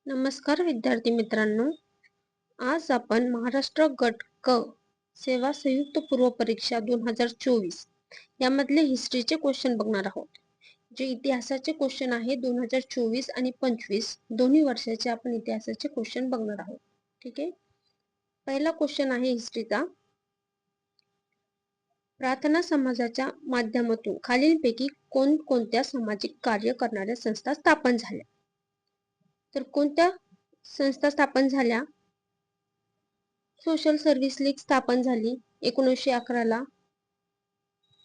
नमस्कार विद्यार्थी मित्रांनो, आज आपण महाराष्ट्र गट क सेवा संयुक्त पूर्व परीक्षा 2024 यामधले हिस्ट्रीचे क्वेश्चन बघणार आहोत. जे इतिहासाचे क्वेश्चन आहे 2024 आणि 25 दोन्ही वर्षाचे आपण इतिहासाचे क्वेश्चन बघणार आहोत. ठीक आहे. पहिला क्वेश्चन आहे हिस्ट्रीचा. प्रार्थना समाजाच्या माध्यमातून खालीलपैकी कोणत्या सामाजिक कार्य करणाऱ्या संस्था स्थापन झाल्या? तर कोणत्या संस्था स्थापन झाल्या? सोशल सर्व्हिस लीग स्थापन झाली 1911 ला.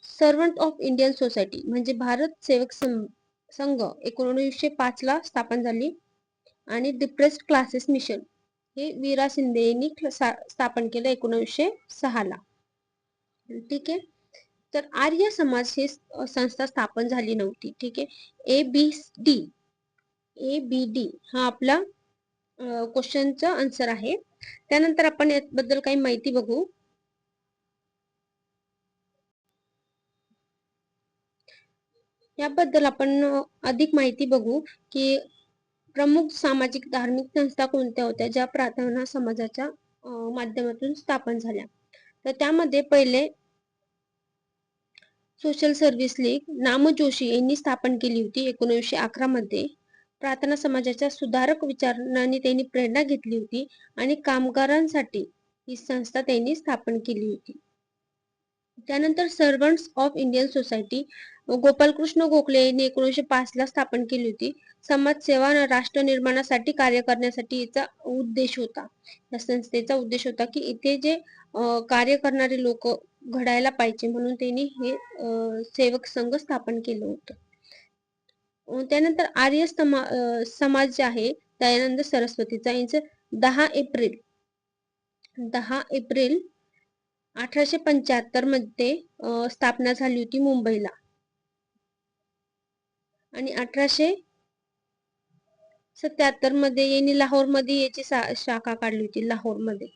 सर्वंट ऑफ इंडियन सोसायटी म्हणजे भारत सेवक संघ 1905 ला स्थापन झाली. आणि डिप्रेस्ड क्लासेस मिशन हे वीरा शिंदे यांनी स्थापन केलं 1906 ला. ठीक आहे. तर आर्य समाज ही संस्था स्थापन झाली नव्हती. ठीक आहे. ABD हा आपला क्वेश्चनचा आन्सर आहे. त्यानंतर आपण याबद्दल काही माहिती बघू. याबद्दल आपण अधिक माहिती बघू की प्रमुख सामाजिक धार्मिक संस्था कोणत्या होत्या ज्या प्रार्थना समाजाच्या माध्यमातून स्थापन झाल्या. तर त्यामध्ये पहिले सोशल सर्व्हिस लीग नामजोशी यांनी स्थापन केली होती 1911 मध्ये. प्रार्थना समाजाच्या सुधारक विचारांनी त्यांनी प्रेरणा घेतली होती आणि कामगारांसाठी ही संस्था त्यांनी स्थापन केली होती. त्यानंतर servants of Indian society Gopalkrishna Gokhale यांनी 1905 ला स्थापन केली होती. समाजसेवा राष्ट्र निर्माणासाठी कार्य करण्यासाठी याचा उद्देश होता. या संस्थेचा उद्देश होता की इथे जे कार्य करणारे लोक घडायला पाहिजे म्हणून त्यांनी हे सेवक संघ स्थापन केलं होतं. त्यानंतर आर्य समाज जे आहे दयानंद सरस्वतीचा यांचं 10 एप्रिल 1875 मध्ये स्थापना झाली होती मुंबईला. आणि 1877 मध्ये यांनी लाहोर मध्ये याची शाखा काढली होती लाहोर मध्ये.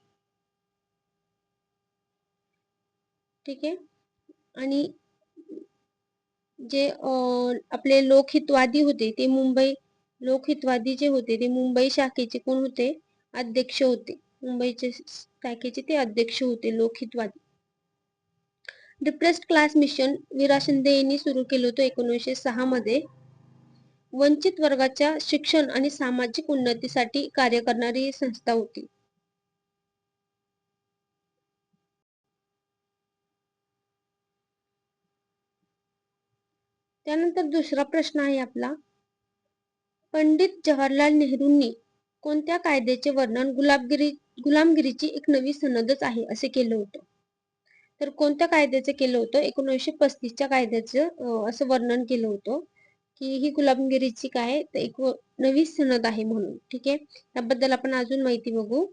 ठीक आहे. आणि जे आपले लोकहितवादी होते ते लोकहितवादी जे होते ते मुंबई शाखेचे कोण होते? अध्यक्ष होते. मुंबईचे शाखेचे ते अध्यक्ष होते लोकहितवादी. डिप्रेस्ड क्लास मिशन वीरा शिंदे यांनी सुरू केलं होतं 1906 मध्ये. वंचित वर्गाच्या शिक्षण आणि सामाजिक उन्नतीसाठी कार्य करणारी संस्था होती. त्यानंतर दुसरा प्रश्न आहे आपला, पंडित जवाहरलाल नेहरूंनी कोणत्या कायद्याचे वर्णन गुलामगिरीची एक नवी सनदच आहे असे केलं होतं? तर कोणत्या कायद्याचं केलं होतं? 1935 च्या कायद्याचं असं वर्णन केलं होतं की ही गुलामगिरीची काय एक नवी सनद आहे म्हणून. ठीक आहे. त्याबद्दल आपण अजून माहिती बघू.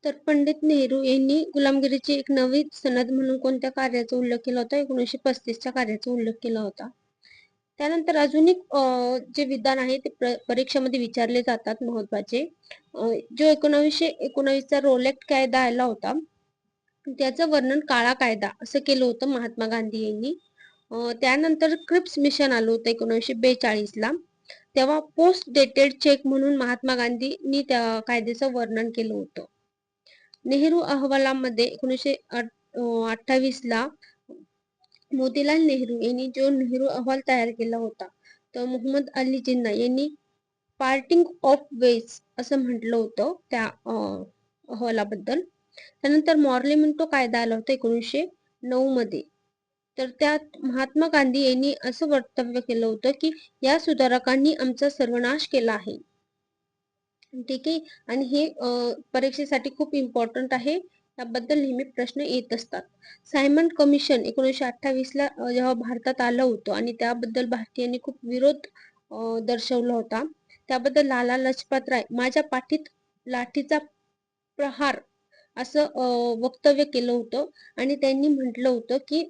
तर पंडित नेहरू यांनी गुलामगिरीची एक नवी सनद म्हणून कोणत्या कार्याचा उल्लेख केला होता? 1935 च्या कार्याचा उल्लेख केला होता. त्यानंतर अजून एक जे विधान आहे ते परीक्षेमध्ये विचारले जातात महत्वाचे. जो 1919 चा रोलेक्ट कायदा आला होता त्याचं वर्णन काळा कायदा असं केलं होतं महात्मा गांधी यांनी. त्यानंतर क्रिप्स मिशन आलं होतं 1942 ला. तेव्हा पोस्ट डेटेड चेक म्हणून महात्मा गांधींनी त्या कायद्याचं वर्णन केलं होतं. नेहरू अहवालामध्ये 1928 ला मोतीलाल नेहरू यांनी जो नेहरू अहवाल तयार केला होता तर मोहम्मद अली जिन्ना यांनी पार्टिंग ऑफ वेज असं म्हटलं होतं त्या अहवालाबद्दल. त्यानंतर मॉर्लेमेंटो कायदा आला होता 1909 मध्ये. तर त्यात महात्मा गांधी यांनी असं वक्तव्य केलं होतं की या सुधारकांनी आमचा सर्वनाश केला आहे. ठीक आहे. आणि हे परीक्षेसाठी खूप इम्पॉर्टंट आहे. त्याबद्दल नेहमी प्रश्न येत असतात. सायमन कमिशन 1928 ला जेव्हा भारतात आलं होतं आणि त्याबद्दल भारतीयांनी खूप विरोध दर्शवला होता. त्याबद्दल लाला लजपत राय माझ्या पाठीत लाठीचा प्रहार असं वक्तव्य केलं होतं आणि त्यांनी म्हटलं होतं की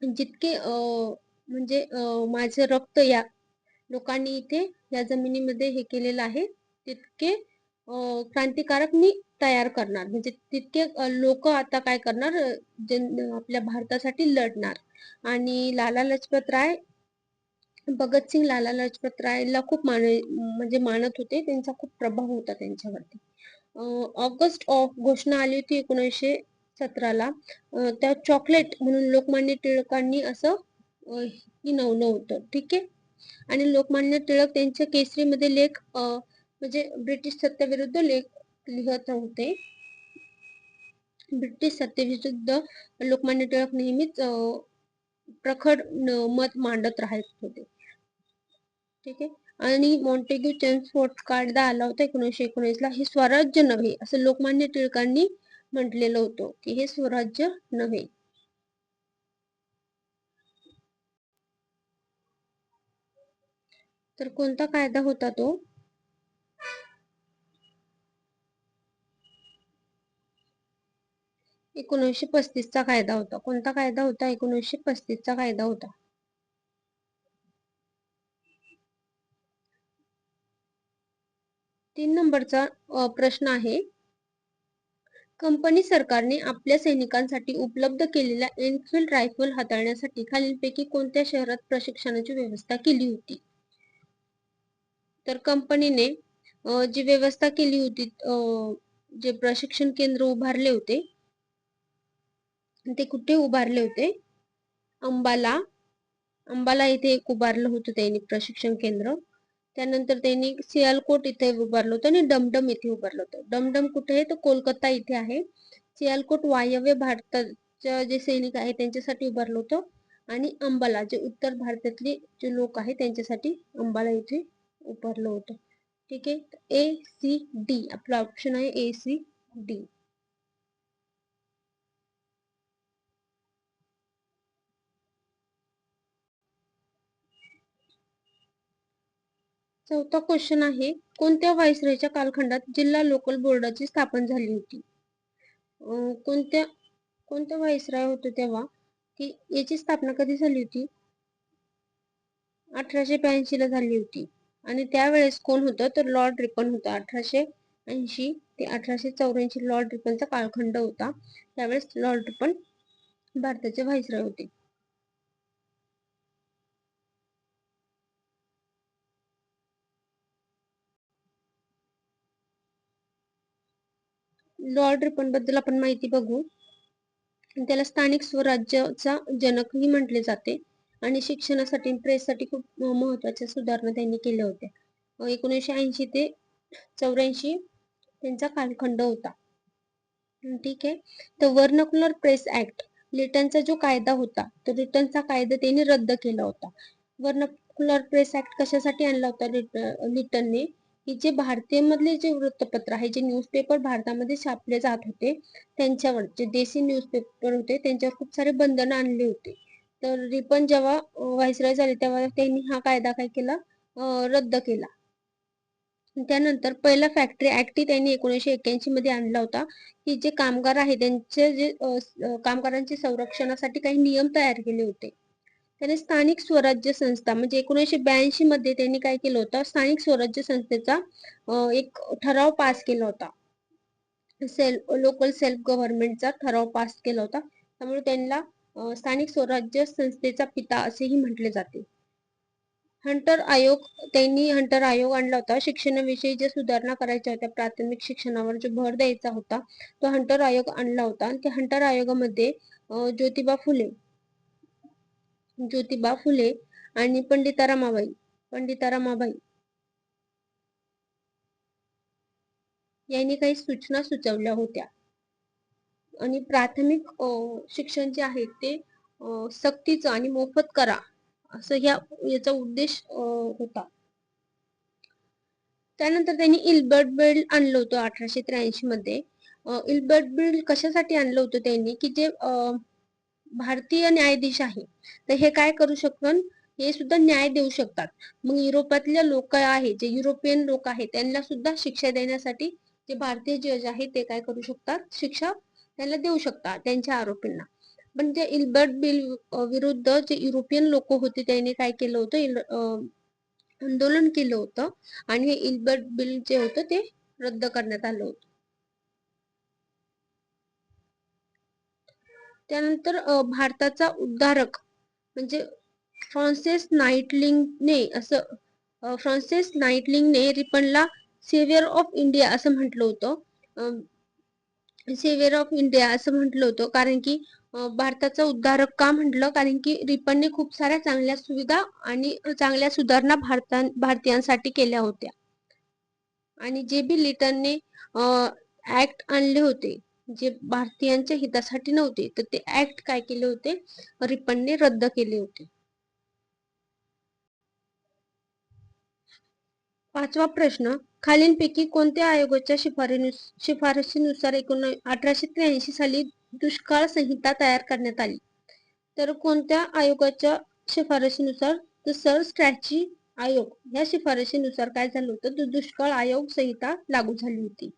जितके म्हणजे माझं रक्त या लोकांनी इथे या जमिनीमध्ये हे केलेलं आहे तितके क्रांतिकारक तयार करणार, म्हणजे तितके लोक आता काय करणार, आपल्या भारतासाठी लढणार. आणि लाला लजपत राय, भगतसिंग लाला लजपत रायला खूप म्हणजे मानत होते, त्यांचा खूप प्रभाव होता त्यांच्यावरती. ऑगस्ट ऑफ घोषणा आली होती 1917ला. त्या चॉकलेट म्हणून लोकमान्य टिळकांनी असं हिणवलं होतं. ठीक आहे. आणि लोकमान्य टिळक त्यांच्या केसरीमध्ये लेख, म्हणजे ब्रिटिश सत्तेविरुद्ध लेख लिहत होते. ब्रिटिश सत्तेविरुद्ध लोकमान्य टिळक नेहमीच प्रखर मत मांडत राहत होते. ठीक आहे. आणि मॉन्टेग्यू चेम्सफोर्ड कायदा आला होता 1919ला. हे स्वराज्य नव्हे असं लोकमान्य टिळकांनी म्हटलेलं होतं, की हे स्वराज्य नव्हे. तर कोणता कायदा होता तो? 1935चा कायदा होता. कोणता कायदा होता? 1935चा कायदा होता. 3 नंबरचा प्रश्न आहे, कंपनी सरकारने आपल्या सैनिकांसाठी उपलब्ध केलेल्या एनफील्ड रायफल हाताळण्यासाठी खालीलपैकी कोणत्या शहरात प्रशिक्षणाची व्यवस्था केली होती? तर कंपनीने जी व्यवस्था केली होती, जे प्रशिक्षण केंद्र उभारले होते, ते कुठे उभारले होते? अंबाला इथे एक उभारलं होतं त्यांनी प्रशिक्षण केंद्र. त्यानंतर त्यांनी सियालकोट इथे उभारलं होतं आणि डमडम इथे उभारलं होतं. डमडम कुठे आहे? तर कोलकाता इथे आहे. सियालकोट वायव्य भारताच्या जे सैनिक आहेत त्यांच्यासाठी उभारलं होतं. आणि अंबाला जे उत्तर भारतातले जे लोक आहेत त्यांच्यासाठी अंबाला इथे उभारलं होतं. ठीक आहे. ACD आपला ऑप्शन आहे, ACD. चौथा क्वेश्चन आहे, कोणत्या व्हाईसरॉयच्या कालखंडात जिल्हा लोकल बोर्डाची स्थापना झाली होती? कोणत्या कोणत्या व्हाईसरॉय होते तेव्हा, की याची स्थापना कधी झाली होती? 1882 ला झाली होती. आणि त्यावेळेस कोण होतं? तर लॉर्ड रिपन होता. 1880 ते 1884 लॉर्ड रिपनचा कालखंड होता. त्यावेळेस लॉर्ड रिपन भारताचे व्हाईसरॉय होते. लॉर्ड रिपन बद्दल आपण माहिती बघू. त्याला स्थानिक स्वराज्याचा जनकही म्हटले जाते. आणि शिक्षणासाठी, प्रेससाठी खूप महत्वाच्या सुधारणा त्यांनी केल्या होत्या. 1980 ते 84 त्यांचा कालखंड होता. ठीक आहे. तर वर्नकुलर प्रेस ऍक्ट, लिटनचा जो कायदा होता, तो लिटनचा कायदा त्यांनी रद्द केला होता. वर्नकुलर प्रेस ऍक्ट कशासाठी आणला होता लिटनने? की जे भारतीय मधले जे वृत्तपत्र आहे, जे न्यूजपेपर भारतामध्ये छापले जात होते, त्यांच्यावर जे देशी न्यूजपेपर होते त्यांच्यावर खूप सारे बंधन आणले होते. तर रिपन जेव्हा व्हाईसरॉय झाले तेव्हा त्यांनी हा कायदा काय केला? रद्द केला. त्यानंतर पहिला फॅक्टरी ऍक्ट त्यांनी 1981 मध्ये आणला होता, की जे कामगार आहे त्यांचे जे कामगारांच्या संरक्षणासाठी काही नियम तयार केले होते. त्याने स्थानिक स्वराज्य संस्था, म्हणजे 1982 मध्ये त्यांनी काय केलं होतं? स्थानिक स्वराज्य संस्थेचा एक ठराव पास केला होता. लोकल सेल्फ गव्हर्नमेंटचा ठराव पास केला होता. त्यामुळे त्यांना स्थानिक स्वराज्य संस्थेचा पिता असेही म्हटले जाते. हंटर आयोग, त्यांनी हंटर आयोग आणला होता. शिक्षणाविषयी जे सुधारणा करायच्या होत्या, प्राथमिक शिक्षणावर जो भर द्यायचा होता, तो हंटर आयोग आणला होता. आणि त्या हंटर आयोगामध्ये ज्योतिबा फुले आणि पंडिता रमाबाई यांनी काही सूचना सुचवल्या होत्या. आणि प्राथमिक शिक्षण जे आहे ते सक्तीचं आणि मोफत करा, असं याचा उद्देश होता. त्यानंतर त्यांनी इल्बर्ट बिल आणलं होतं 1883 मध्ये. इल्बर्ट बिल कशासाठी आणलं होतं त्यांनी? की जे भारतीय न्यायाधीश आहे, तर हे काय करू शकतात? हे सुद्धा न्याय देऊ शकतात. मग युरोपातले लोक आहे, जे युरोपियन लोक आहेत, त्यांना सुद्धा शिक्षा देण्यासाठी जे भारतीय जज आहे ते काय करू शकतात? शिक्षा त्यांना देऊ शकतात त्यांच्या आरोपींना. पण जे इल्बर्ट बिल विरुद्ध जे युरोपियन लोक होते त्यांनी काय केलं होतं? आंदोलन केलं होतं. आणि हे इल्बर्ट बिल जे होतं ते रद्द करण्यात आलं होतं. त्यानंतर भारताचा उद्धारक म्हणजे फ्रान्सिस नाईटलिंगने रिपनला सेव्हियर ऑफ इंडिया असं म्हटलं होतं. सेव्हियर ऑफ इंडिया असं म्हटलं होतं कारण की भारताचा उद्धारक का म्हटलं, कारण की रिपनने खूप साऱ्या चांगल्या सुविधा आणि चांगल्या सुधारणा भारतीयांसाठी केल्या होत्या. आणि जे बी लिटनने ऍक्ट आणले होते जे भारतीयांच्या हितासाठी नव्हते, तर ते ऍक्ट काय केले होते, रिपनने रद्द केले होते. 5वा प्रश्न, खालीलपैकी कोणत्या आयोगाच्या शिफारशीनुसार 1883 साली दुष्काळ संहिता तयार करण्यात आली? तर कोणत्या आयोगाच्या शिफारशीनुसार? तर सर स्ट्रॅची आयोग या शिफारशीनुसार काय झालं होतं, तर दुष्काळ आयोग संहिता लागू झाली होती.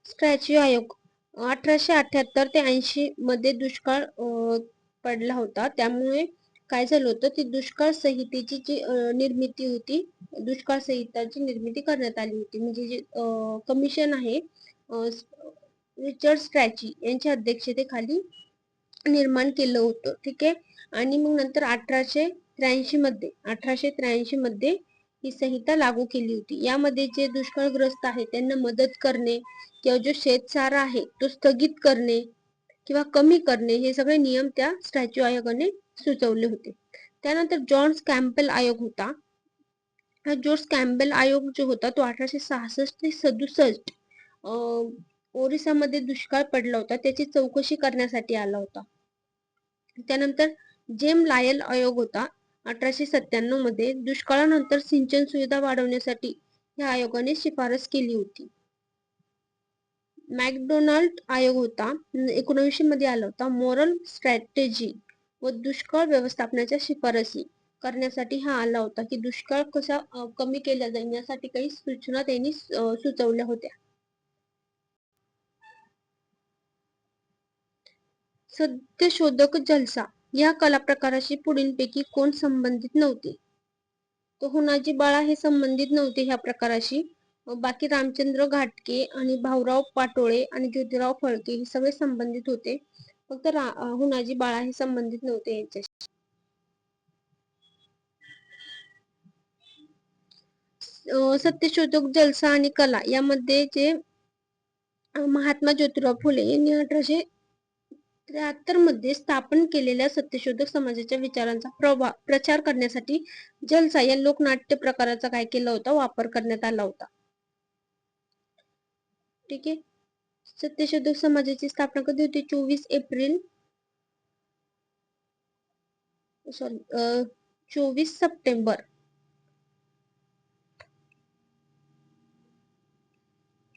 स्ट्रॅची आयोग 1878 ते 80 मध्ये दुष्काळ पडला होता. त्यामुळे काय झालं होतं, ती दुष्काळ संहितेची जी निर्मिती होती, दुष्काळ संहिताची निर्मिती करण्यात आली होती. म्हणजे जे कमिशन आहे रिचर्ड स्ट्रॅची यांच्या अध्यक्षतेखाली निर्माण केलं होतं. ठीक आहे. आणि मग नंतर 1883 मध्ये ही संहिता लागू केली होती. यामध्ये जे दुष्काळग्रस्त आहे त्यांना मदत करणे किंवा जो शेतसारा आहे तो स्थगित करणे किंवा कमी करणे हे सगळे नियम त्या स्टॅच्यू आयोगाने सुचवले होते. त्यानंतर जॉन्स कॅम्पेल आयोग होता. हा जॉर्ज कॅम्पेल आयोग जो होता तो 1866 ते 67 ओरिसामध्ये दुष्काळ पडला होता त्याची चौकशी करण्यासाठी आला होता. त्यानंतर जेम लायल आयोग होता 1897 मध्ये. दुष्काळानंतर सिंचन सुविधा वाढवण्यासाठी या आयोगाने शिफारस केली होती. मॅकडोनाल्ड आयोग होता 1900 मध्ये आला होता. मॉरल स्ट्रॅटेजी व दुष्काळ व्यवस्थापनाच्या शिफारसी करण्यासाठी हा आला होता की दुष्काळ कसा कमी केला जाईल यासाठी काही सूचना त्यांनी सुचवल्या होत्या. सत्यशोधक जलसा या कला प्रकाराशी पुढीलपैकी कोण संबंधित नव्हते? तो हुनाजी बाळा हे संबंधित नव्हते ह्या प्रकाराशी. बाकी रामचंद्र घाटगे आणि भाऊराव पाटोळे आणि ज्योतिराव फळके हे सगळे संबंधित होते. फक्त हुनाजी बाळा हे संबंधित नव्हते यांच्याशी. सत्यशोधक जलसा आणि कला यामध्ये जे महात्मा ज्योतिराव फुले यांनी 1873 मध्ये स्थापन केलेल्या सत्यशोधक समाजाच्या विचारांचा प्रचार करण्यासाठी जलसा या लोकनाट्य प्रकाराचा काय केला होता, वापर करण्यात आला होता. ठीक आहे. सत्यशोधक समाजाची स्थापना कधी होती? 24 एप्रिल 24 सप्टेंबर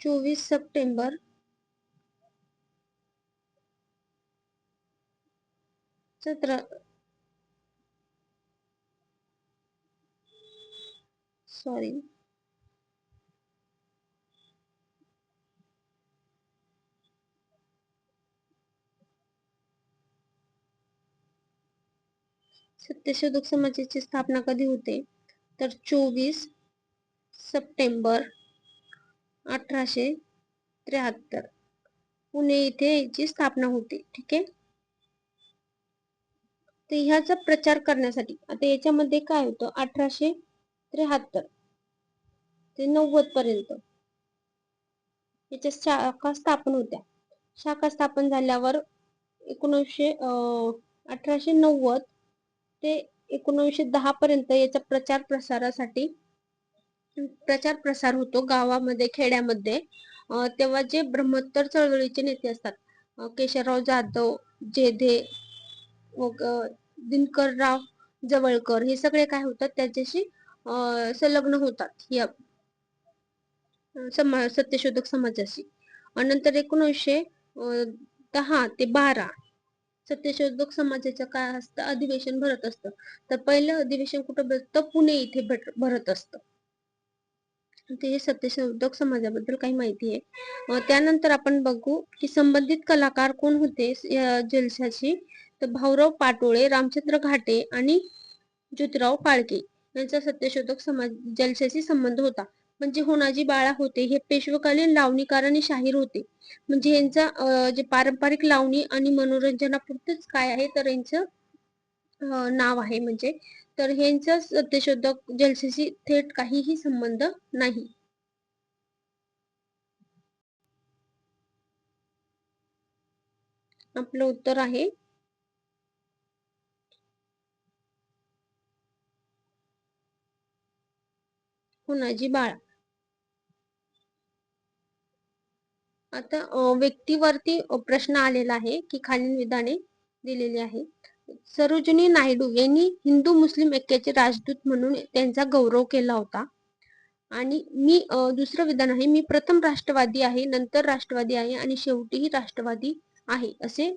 24 सप्टेंबर 17 सॉरी सत्यशोधक समाजाची स्थापना कधी होते? तर 24 सप्टेंबर 1873 पुणे इथे याची स्थापना होते. ठीक आहे. तर ह्याचा प्रचार करण्यासाठी आता याच्यामध्ये काय होतं, 1873 ते 90 पर्यंत याच्या शाखा स्थापन होत्या. शाखा स्थापन झाल्यावर 1890 ते 1910 पर्यंत याचा प्रचार प्रसार होतो गावामध्ये, खेड्यामध्ये. तेव्हा जे ब्रह्मोत्तर चळवळीचे नेते असतात, केशवराव जाधव, जेधे, दिनकरराव जवळकर हे सगळे काय होतात त्याच्याशी संलग्न होतात या सत्यशोधक समाजाशी. नंतर 1910 ते 12 सत्यशोधक समाजाचं काय असतं, अधिवेशन भरत असतं. तर पहिलं अधिवेशन कुठं भरतं? पुणे इथे भरत असतं. ते हे सत्यशोधक समाजाबद्दल काही माहिती आहे. त्यानंतर आपण बघू की संबंधित कलाकार कोण होते या जलशाची. तर भाऊराव पाटोळे, रामचंद्र घाटे आणि ज्योतिराव फाळके यांचा सत्यशोधक समाज जलशाशी संबंध होता. म्हणजे होनाजी बाळा होते हे पेशवेकालीन लावणीकार आणि शाहीर होते. म्हणजे यांचा जे पारंपरिक लावणी आणि मनोरंजनापुरतेच काय आहे तर यांचं नाव आहे म्हणजे. तर ह्यांचा सत्यशोधक जलशाशी थेट काहीही संबंध नाही. आपलं उत्तर आहे होनाजी बाळा. आता व्यक्तीवरती प्रश्न आलेला आहे की खालील विधाने दिलेली आहे. सरोजिनी नायडू यांनी हिंदू मुस्लिम ऐक्याचे राजदूत म्हणून त्यांचा गौरव केला होता. आणि मी दुसरं विधान आहे, मी प्रथम राष्ट्रवादी आहे, नंतर राष्ट्रवादी आहे आणि शेवटीही राष्ट्रवादी आहे, असे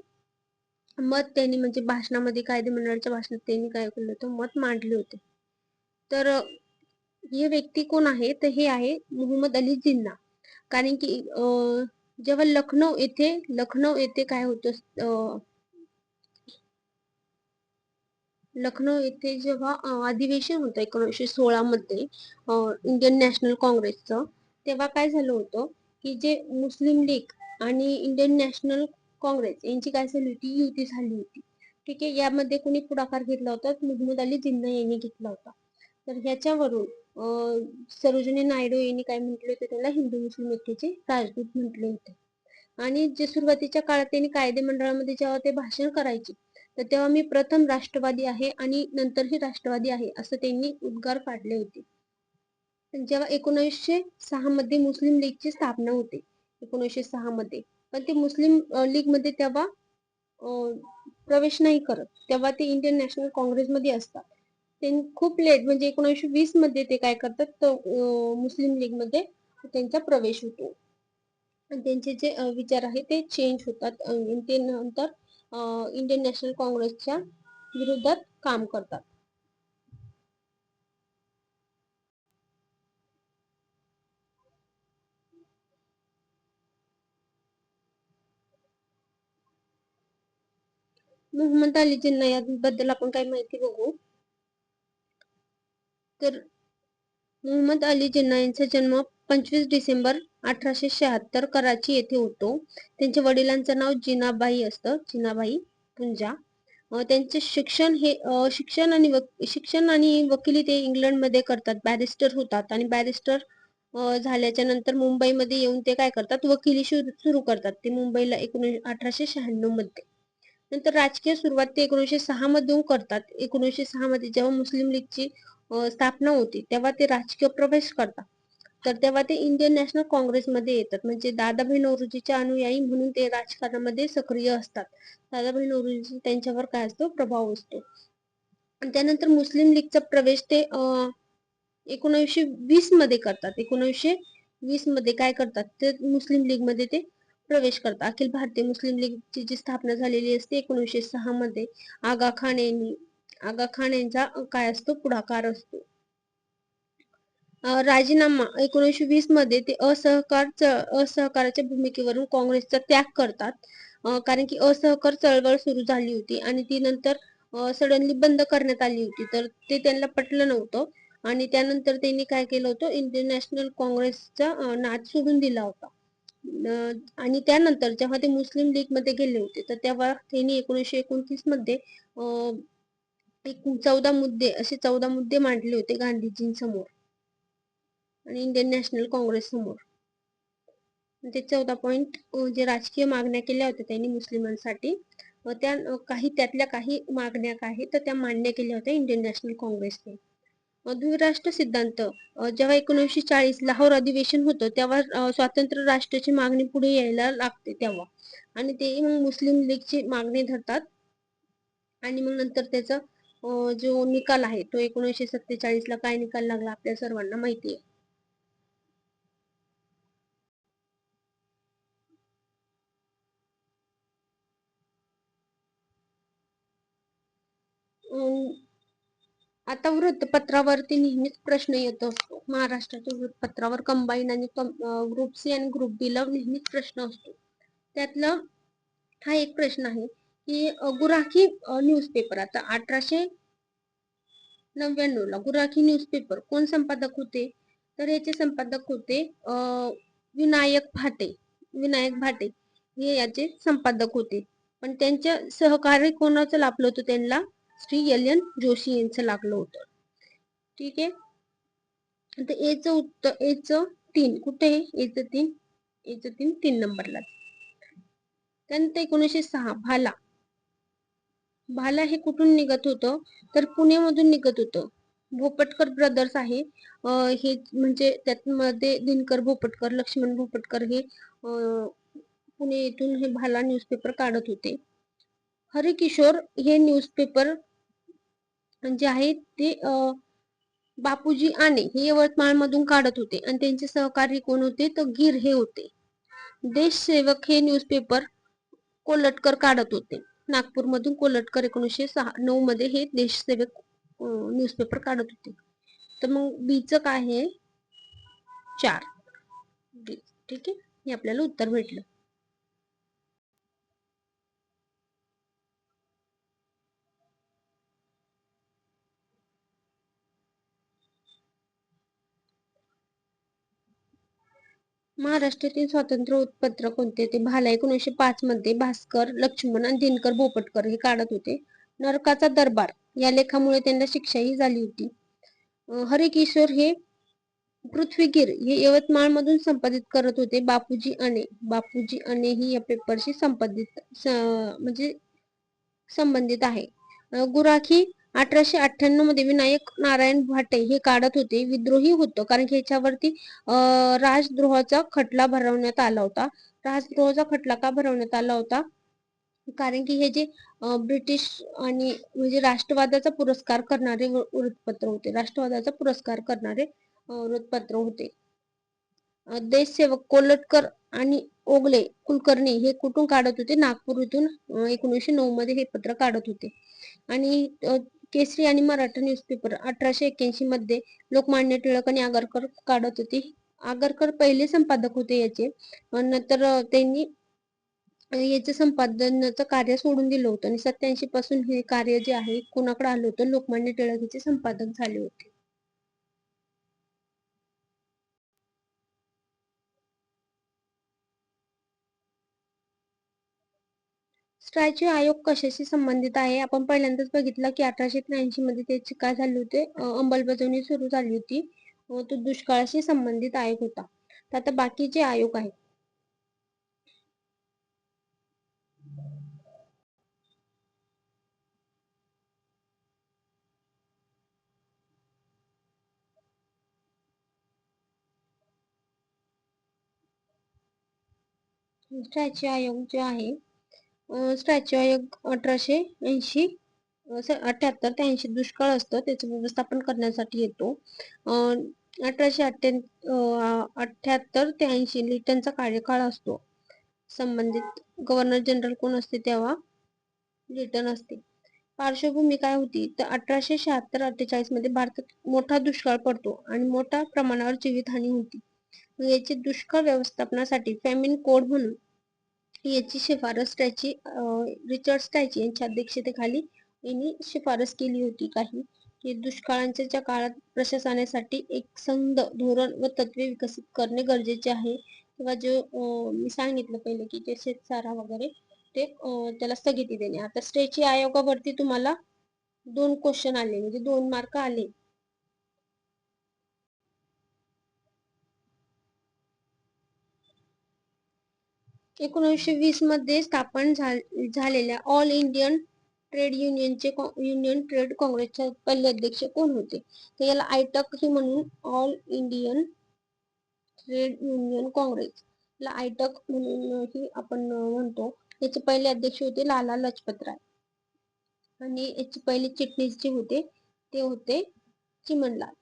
मत त्यांनी म्हणजे भाषणामध्ये कायदेमंडळाच्या भाषणात त्यांनी काय केलं होतं, मत मांडले होते. तर हे व्यक्ती कोण आहे तर हे आहे मोहम्मद अली जिन्ना. कारण की जेव्हा लखनौ येथे काय होतं, लखनौ येथे जेव्हा अधिवेशन होतं 1916 मध्ये इंडियन नॅशनल काँग्रेसचं, तेव्हा काय झालं होतं की जे मुस्लिम लीग आणि इंडियन नॅशनल काँग्रेस यांची काय झाली होती, युती झाली होती. ठीक आहे, यामध्ये कोणी पुढाकार घेतला होता, मोहम्मद अली जिन्ना यांनी घेतला होता. तर ह्याच्यावरून सरोजिनी नायडू यांनी काय म्हटले होते, त्याला हिंदू मुस्लिम ऐक्याचे राजदूत म्हटले होते. आणि जे सुरुवातीच्या काळात त्यांनी कायदेमंडळामध्ये जेव्हा ते भाषण करायचे, तर तेव्हा मी प्रथम राष्ट्रवादी आहे आणि नंतरही राष्ट्रवादी आहे असं त्यांनी उद्गार काढले होते. जेव्हा 1906 मध्ये मुस्लिम लीगची स्थापना होते, 1906 मध्ये, पण ते मुस्लिम लीग मध्ये तेव्हा प्रवेश नाही करत, तेव्हा ते इंडियन नॅशनल काँग्रेसमध्ये असतात. ते खूप लेट म्हणजे 1920 मध्ये ते काय करतात तर मुस्लिम लीग मध्ये त्यांचा प्रवेश होतो. आणि त्यांचे जे विचार आहे ते चेंज होतात. ते नंतर इंडियन नॅशनल काँग्रेसच्या विरोधात काम करतात. मोहम्मद अली जिन्ना याबद्दल आपण काही माहिती बघू. तर मोहम्मद अली जिन्ना यांचा जन्म 25 डिसेंबर 1876 कराची येथे होतो. त्यांच्या वडिलांचं नाव जिनाबाई असतं, जिनाबाई पुंजा. त्यांचे शिक्षण आणि वकिली ते इंग्लंडमध्ये करतात, बॅरिस्टर होतात आणि बॅरिस्टर झाल्याच्या नंतर मुंबईमध्ये येऊन ते काय करतात, वकिली सुरू करतात. ते मुंबईला 1896 मध्ये. नंतर राजकीय सुरुवात ते 1906 मधून करतात. 1906 मध्ये जेव्हा मुस्लिम लीगची स्थापना होती तेव्हा ते राजकीय प्रवेश करतात. तर तेव्हा ते इंडियन नॅशनल काँग्रेसमध्ये येतात. म्हणजे दादाभाई नौरोजीच्या अनुयायी म्हणून ते राजकारणामध्ये सक्रिय असतात. दादाभाई नौरोजी त्यांच्यावर काय असतो, प्रभाव असतो. आणि त्यानंतर मुस्लिम लीगचा प्रवेश ते 1920 मध्ये करतात. 1920 मध्ये काय करतात, ते मुस्लिम लीग मध्ये ते प्रवेश करतात. अखिल भारतीय मुस्लिम लीगची जी स्थापना झालेली असते 1906 मध्ये, आगा खान यांचा काय असतो, पुढाकार असतो. राजीनामा 1920 मध्ये ते असहकाराच्या भूमिकेवरून काँग्रेसचा त्याग करतात. कारण की असहकार चळवळ सुरू झाली होती आणि ती नंतर सडनली बंद करण्यात आली होती, तर ते त्यांना पटलं नव्हतं. आणि त्यानंतर त्यांनी काय केलं होतं, इंडियन नॅशनल काँग्रेसचा नाद सोडून दिला होता. आणि त्यानंतर जेव्हा ते मुस्लिम लीग मध्ये गेले होते, तर तेव्हा त्यांनी 1929 मध्ये 14 मुद्दे मांडले होते गांधीजींसमोर आणि इंडियन नॅशनल काँग्रेस समोर. ते 14 पॉइंट जे राजकीय मागण्या केल्या होत्या त्यांनी मुस्लिमांसाठी, त्या त्यातल्या काही मागण्या काय तर त्या मान्य केल्या होत्या इंडियन नॅशनल काँग्रेसने. द्विराष्ट्र सिद्धांत जेव्हा 1940 लाहोर अधिवेशन होतं तेव्हा स्वातंत्र्य राष्ट्राची मागणी पुढे यायला लागते तेव्हा, आणि ते मग मुस्लिम लीगची मागणी धरतात. आणि मग नंतर त्याचा जो निकाल आहे तो 1947 ला काय निकाल लागला आपल्या सर्वांना माहिती आहे. आता वृत्तपत्रावरती नेहमीच प्रश्न येत असतो. महाराष्ट्राच्या वृत्तपत्रावर कंबाईन आणि ग्रुप सी आणि ग्रुप बी ला नेहमीच प्रश्न असतो. त्यातला हा एक प्रश्न आहे की गुराखी न्यूजपेपर आता 1899 ला गुराखी न्यूजपेपर कोण संपादक होते? तर याचे संपादक होते विनायक भाटे. विनायक भाटे हे याचे संपादक होते. पण त्यांच्या सहकारी कोणाचं लाभलं होतं त्यांना? श्री एल जोशी यांचं लागलं होतं. ठीक आहे. आता एचं उत्तर एचं 3 कुठे आहे? एचं 3 नंबरला. त्यानंतर 1906 भाला हे कुठून निघत होतं? तर पुण्यामधून निघत होतं. भोपटकर ब्रदर्स आहे हे म्हणजे त्यामध्ये दिनकर भोपटकर, लक्ष्मण भोपटकर हे पुणे येथून हे भाला न्यूजपेपर काढत होते. हरिकिशोर हे न्यूजपेपर जे आहे ते बापूजी आने हे यवतमाळ मधून काढत होते आणि त्यांचे सहकारी कोण होते? तर गिर हे होते. देशसेवक हे न्यूजपेपर कोलटकर काढत होते. नागपूरमधून कोलटकर 1909 मध्ये हे देशसेवक न्यूजपेपर काढत होते. तर मग बीचं काय आहे? 4. ठीक आहे, हे आपल्याला उत्तर भेटलं. महाराष्ट्रातील स्वातंत्र्य उत्पत्र कोणते? ते भाला 1905 मध्ये भास्कर, लक्ष्मण आणि दिनकर भोपटकर हे काढत होते. नरकाचा दरबार या लेखामुळे त्यांना शिक्षाही झाली होती. हरिकिशोर हे पृथ्वीगीर हे यवतमाळ मधून संपादित करत होते. बापूजी आने ही या पेपरशी म्हणजे संबंधित आहे. गुराखी 1898 मध्ये विनायक नारायण भाटे हे काढत होते. विद्रोही होतं कारण की ह्याच्यावरती राजद्रोहाचा खटला भरवण्यात आला होता. राजद्रोहाचा खटला का भरवण्यात आला होता? कारण की हे जे ब्रिटिश आणि म्हणजे राष्ट्रवादाचा पुरस्कार करणारे वृत्तपत्र होते. राष्ट्रवादाचा पुरस्कार करणारे वृत्तपत्र होते. देशसेवक कोलटकर आणि ओगले कुलकर्णी हे कुठून काढत होते? नागपूर इथून 1909 मध्ये हे पत्र काढत होते. आणि केसरी आणि मराठा न्यूजपेपर 1881 मध्ये लोकमान्य टिळक आणि आगरकर काढत होते. आगरकर पहिले संपादक होते याचे. नंतर त्यांनी याचं संपादनाचं कार्य सोडून दिलं होतं आणि 87 पासून हे कार्य जे आहे कोणाकडे आलं होतं? लोकमान्य टिळक याचे संपादक झाले होते. स्ट्रॅच्यू आयोग कशाशी संबंधित आहे? आपण पहिल्यांदाच बघितलं की 1883 मध्ये त्याची काय झाले होते? अंमलबजावणी सुरू झाली होती. तो दुष्काळाशी संबंधित आयोग होता. तर आता बाकीचे आयोग आहेत. स्ट्रॅच्यू आयोग जे आहे स्ट्रॅच्यू आयोग 1880 78 ते 80 दुष्काळ असतं त्याचं व्यवस्थापन करण्यासाठी येतो. 1878 ते 80 लिटनचा कार्यकाळ असतो. संबंधित गव्हर्नर जनरल कोण असते तेव्हा? लिटन असते. पार्श्वभूमी काय होती? तर 1876-48 मध्ये भारतात मोठा दुष्काळ पडतो आणि मोठ्या प्रमाणावर जीवितहानी होती. याची दुष्काळ व्यवस्थापनासाठी फॅमिन कोड म्हणून याची शिफारस रिचर्ड स्टॅची यांच्या अध्यक्षतेखाली यांनी शिफारस केली होती काही की दुष्काळांच्या काळात प्रशासनासाठी एक संध धोरण व तत्वे विकसित करणे गरजेचे आहे. किंवा जो मी सांगितलं पहिले की जे शेतसारा वगैरे ते त्याला स्थगिती देणे. आता स्टॅची आयोगावरती तुम्हाला 2 क्वेश्चन आले म्हणजे 2 मार्क आले. एकोणीसशे 20 मध्ये स्थापन झालेल्या all Indian trade union trade काँग्रेसचे पहिले अध्यक्ष कोण होते? तर याला आयटक ही म्हणून all Indian trade union Congress ला आयटक म्हणून ही आपण म्हणतो. याचे पहिले अध्यक्ष होते लाला लजपत राय आणि याचे पहिले चिटणीस जे होते ते होते Chimanlal.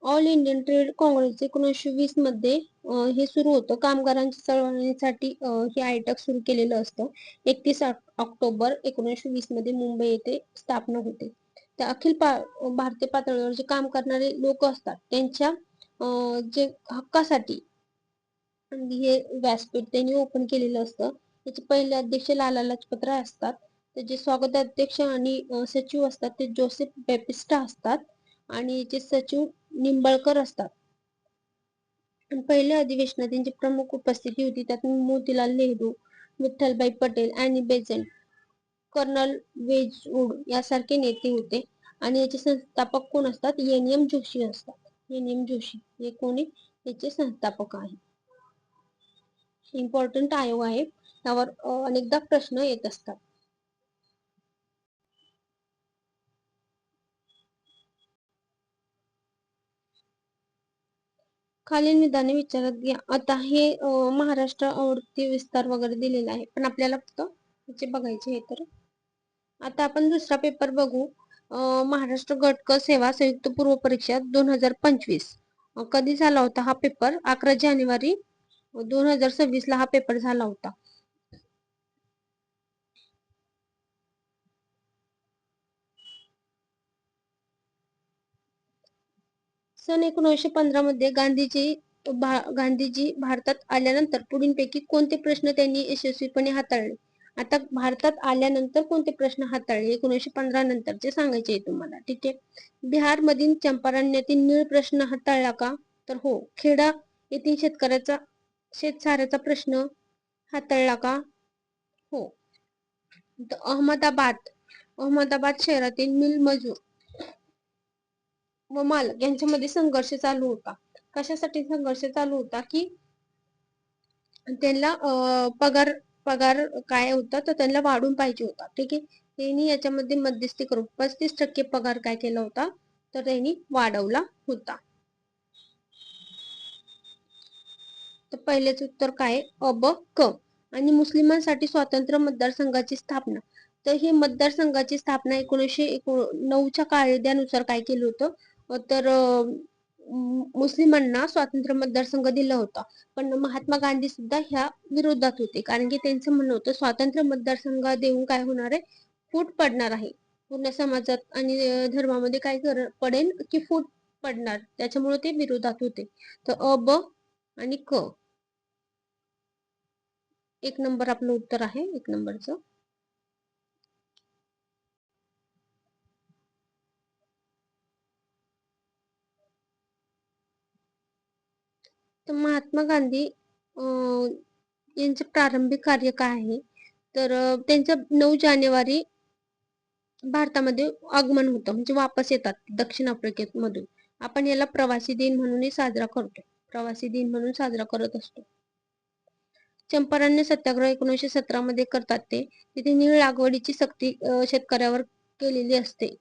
All Indian trade Congress 1920 मध्ये हे सुरू होतं. कामगारांच्या चळवळीसाठी हे आयटक सुरू केलेलं असतं. 31 ऑक्टोबर 1920 मध्ये मुंबई येथे स्थापना होते. त्या भारतीय पातळीवर जे काम करणारे लोक असतात त्यांच्या जे हक्कासाठी हे व्यासपीठ त्यांनी ओपन केलेलं असतं. त्याचे पहिले अध्यक्ष लाला लजपत राय असतात. त्याचे स्वागत अध्यक्ष आणि सचिव असतात ते जोसेफ बेपिस्टा असतात आणि याचे सचिव निंबाळकर असतात. पहिल्या अधिवेशनात त्यांची प्रमुख उपस्थिती होती. त्यात Motilal Nehru, Vithalbhai Patel, Annie Besant, colonel वेजवूड यासारखे नेते होते. आणि याचे संस्थापक कोण असतात? एन जोशी असतात. एन जोशी हे कोणी याचे संस्थापक आहे. इम्पॉर्टंट आयोग आहे. त्यावर अनेकदा प्रश्न येत असतात. खालील विधाने विचारात घ्या. आता हे महाराष्ट्र आवृत्ती विस्तार वगैरे दिलेला आहे, पण आपल्याला फक्त त्याचे बघायचे आहे. तर आता आपण दुसरा पेपर बघू. महाराष्ट्र गट क सेवा संयुक्त पूर्व परीक्षा 2025 कधी झाला होता हा पेपर? 11 जानेवारी 2026 ला हा पेपर झाला होता. सन 1915 मध्ये गांधीजी भारतात आल्यानंतर पुढीलपैकी कोणते प्रश्न त्यांनी यशस्वीपणे हाताळले? आता भारतात आल्यानंतर कोणते प्रश्न हाताळले 1915 नंतरचे सांगायचे आहे तुम्हाला. ठीक आहे. बिहार मधील चंपारण येथील नीळ प्रश्न हाताळला का? तर हो. खेडा येथील शेतकऱ्याचा शेतसाऱ्याचा प्रश्न हाताळला का? हो. अहमदाबाद शहरातील मिल मजूर व मालक यांच्यामध्ये संघर्ष चालू होता. कशासाठी संघर्ष चालू होता? की त्यांना पगार काय होता तर त्यांना वाढून पाहिजे होता. ठीक आहे. त्यांनी याच्यामध्ये मध्यस्थी करून 35% पगार काय केला होता तर त्यांनी वाढवला होता. तर पहिलेच उत्तर काय? अ क. आणि मुस्लिमांसाठी स्वतंत्र मतदारसंघाची स्थापना. तर ही मतदारसंघाची स्थापना 1909च्या कायद्यानुसार काय केलं होतं तर मुस्लिमांना स्वातंत्र्य मतदारसंघ दिला होता. पण महात्मा गांधी सुद्धा ह्या विरोधात होते, कारण की त्यांचं म्हणणं होतं स्वातंत्र्य मतदारसंघ देऊन काय होणार आहे? फूट पडणार आहे पूर्ण समाजात आणि धर्मामध्ये काय पडेल की फूट पडणार, त्याच्यामुळे ते विरोधात होते. तर अ ब आणि क. एक नंबर आपलं उत्तर आहे. एक नंबरचं. तर महात्मा गांधी यांचे प्रारंभिक कार्य काय आहे तर त्यांचं 9 जानेवारी भारतामध्ये आगमन होतं, म्हणजे वापस येतात दक्षिण आफ्रिकेमधून. आपण याला प्रवासी दिन म्हणूनही साजरा करतो. प्रवासी दिन म्हणून साजरा करत असतो. चंपारण्य सत्याग्रह 1917 मध्ये करतात ते. तिथे नीळ लागवडीची सक्ती शेतकऱ्यावर केलेली असते.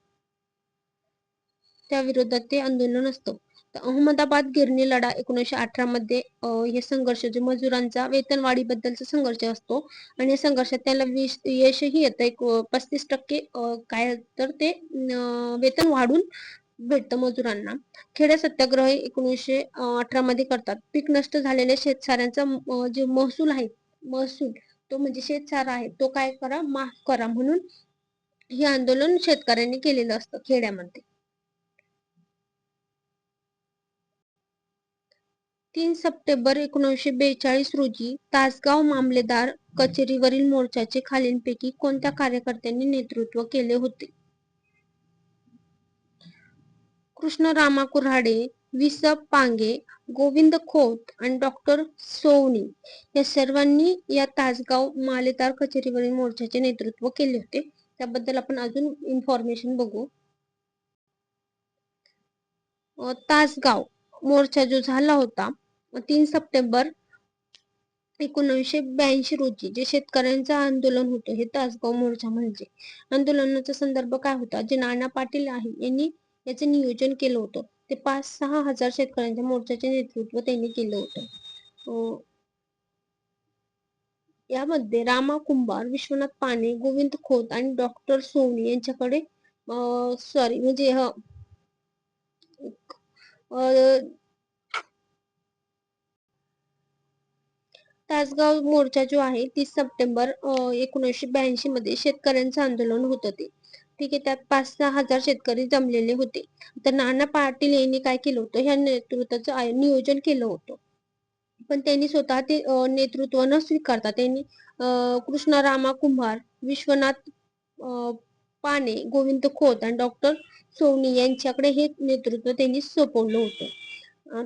त्या विरोधात ते आंदोलन असतं. अहमदाबाद गिरणी लढा 1918 मध्ये हे संघर्ष जे मजुरांचा वेतनवाढीबद्दलचा संघर्ष असतो आणि या संघर्षात त्याला यशही येतं. 35% काय तर ते वेतन वाढून भेटतं मजुरांना. खेड्या सत्याग्रह 1918 मध्ये करतात. पीक नष्ट झालेल्या शेतसाऱ्यांचा जे महसूल आहे, महसूल तो म्हणजे शेतसारा आहे तो काय करा, माफ करा म्हणून हे आंदोलन शेतकऱ्यांनी केलेलं असतं खेड्यामध्ये. 3 सप्टेंबर 1942 रोजी तासगाव मामलेदार कचेरीवरील मोर्चाचे खालीलपैकी कोणत्या कार्यकर्त्यांनी नेतृत्व केले होते? कृष्णरामा कुऱ्हाडे, वि.स. पांगे, गोविंद खोत आणि डॉक्टर सोवणी या सर्वांनी या तासगाव मामलेदार कचेरीवरील मोर्चाचे नेतृत्व केले होते. त्याबद्दल आपण अजून इन्फॉर्मेशन बघू. तासगाव मोर्चा जो झाला होता 3 सप्टेंबर 1982 रोजी, जे शेतकऱ्यांचं आंदोलन होतं हे तासगाव मोर्चा म्हणजे. आंदोलनाचा संदर्भ काय होता? जे नाना पाटील आहे यांनी याचे नियोजन केलं होतं. ते 5-6 हजार शेतकऱ्यांच्या मोर्चाचे नेतृत्व त्यांनी केलं होतं. यामध्ये रामा कुंभार, विश्वनाथ पाने, गोविंद खोत आणि डॉक्टर सोवणी यांच्याकडे म्हणजे तासगाव मोर्चा जो आहे 30 सप्टेंबर 1982 मध्ये शेतकऱ्यांचं आंदोलन होतं ते. ठीक आहे, त्यात 5-6 हजार शेतकरी जमलेले होते. तर नाना पाटील यांनी काय केलं होतं, ह्या नेतृत्वाचं नियोजन केलं होतं. पण त्यांनी स्वतः ते नेतृत्व न स्वीकारता त्यांनी कृष्णरामा कुंभार, विश्वनाथ पाने, गोविंद खोत आणि डॉक्टर सोवनी यांच्याकडे हे नेतृत्व त्यांनी सोपवलं होतं.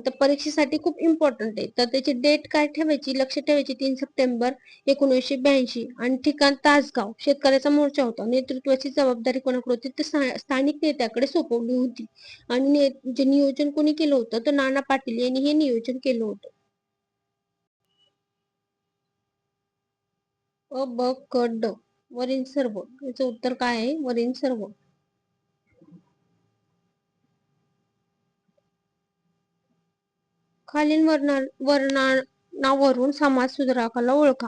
तर परीक्षेसाठी खूप इम्पॉर्टंट आहे. तर त्याची डेट काय ठेवायची, लक्ष ठेवायची 3 सप्टेंबर 1982 आणि ठिकाण तासगाव. शेतकऱ्याचा मोर्चा होता. नेतृत्वाची जबाबदारी कोणाकडे होती, तर स्थानिक नेत्याकडे सोपवली होती. आणि जे नियोजन कोणी केलं होतं, तर नाना पाटील यांनी हे नियोजन केलं होतं. अ ब क ड वरील सर्व. याचं उत्तर काय आहे? वरील सर्व. खालील वर्णांवरून समाज सुधारकाला ओळखा.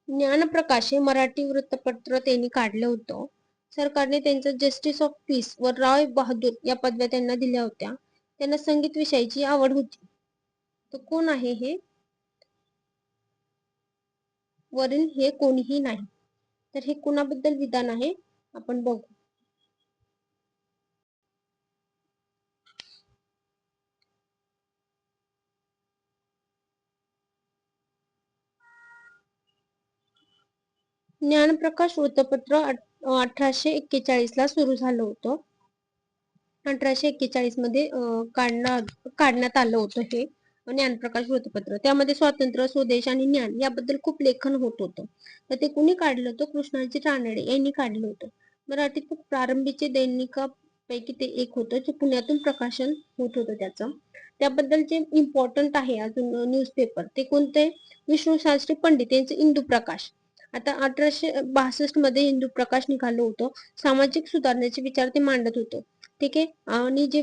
ज्ञानप्रकाश हे मराठी वृत्तपत्र त्यांनी काढलं होतं. सरकारने त्यांचं जस्टिस ऑफ पीस व रॉय बहादूर या पदव्या त्यांना दिल्या होत्या. त्यांना संगीत विषयाची आवड होती. तर कोण आहे हे? वरील हे कोणीही नाही. तर हे कुणाबद्दल विधान आहे आपण बघू. ज्ञानप्रकाश वृत्तपत्र 1841 ला सुरू झालं होतं. 1841 मध्ये काढण्यात आलं होतं हे ज्ञानप्रकाश वृत्तपत्र. त्यामध्ये स्वातंत्र्य, स्वदेश आणि ज्ञान याबद्दल खूप लेखन होत होतं. तर ते कुणी काढलं होतं? कृष्णाजी रानडे यांनी काढलं होतं. मराठीत खूप प्रारंभीचे दैनिकापैकी ते एक होतं, जे पुण्यातून प्रकाशन होत होतं त्याचं. त्याबद्दल जे इम्पॉर्टंट आहे अजून न्यूजपेपर, ते कोणते? विष्णू शास्त्री पंडित यांचं इंदू प्रकाश. आता 1862 मध्ये इंदू प्रकाश निघालं होतं. सामाजिक सुधारणेचे विचार ते मांडत होतं. ठीक आहे. आणि जे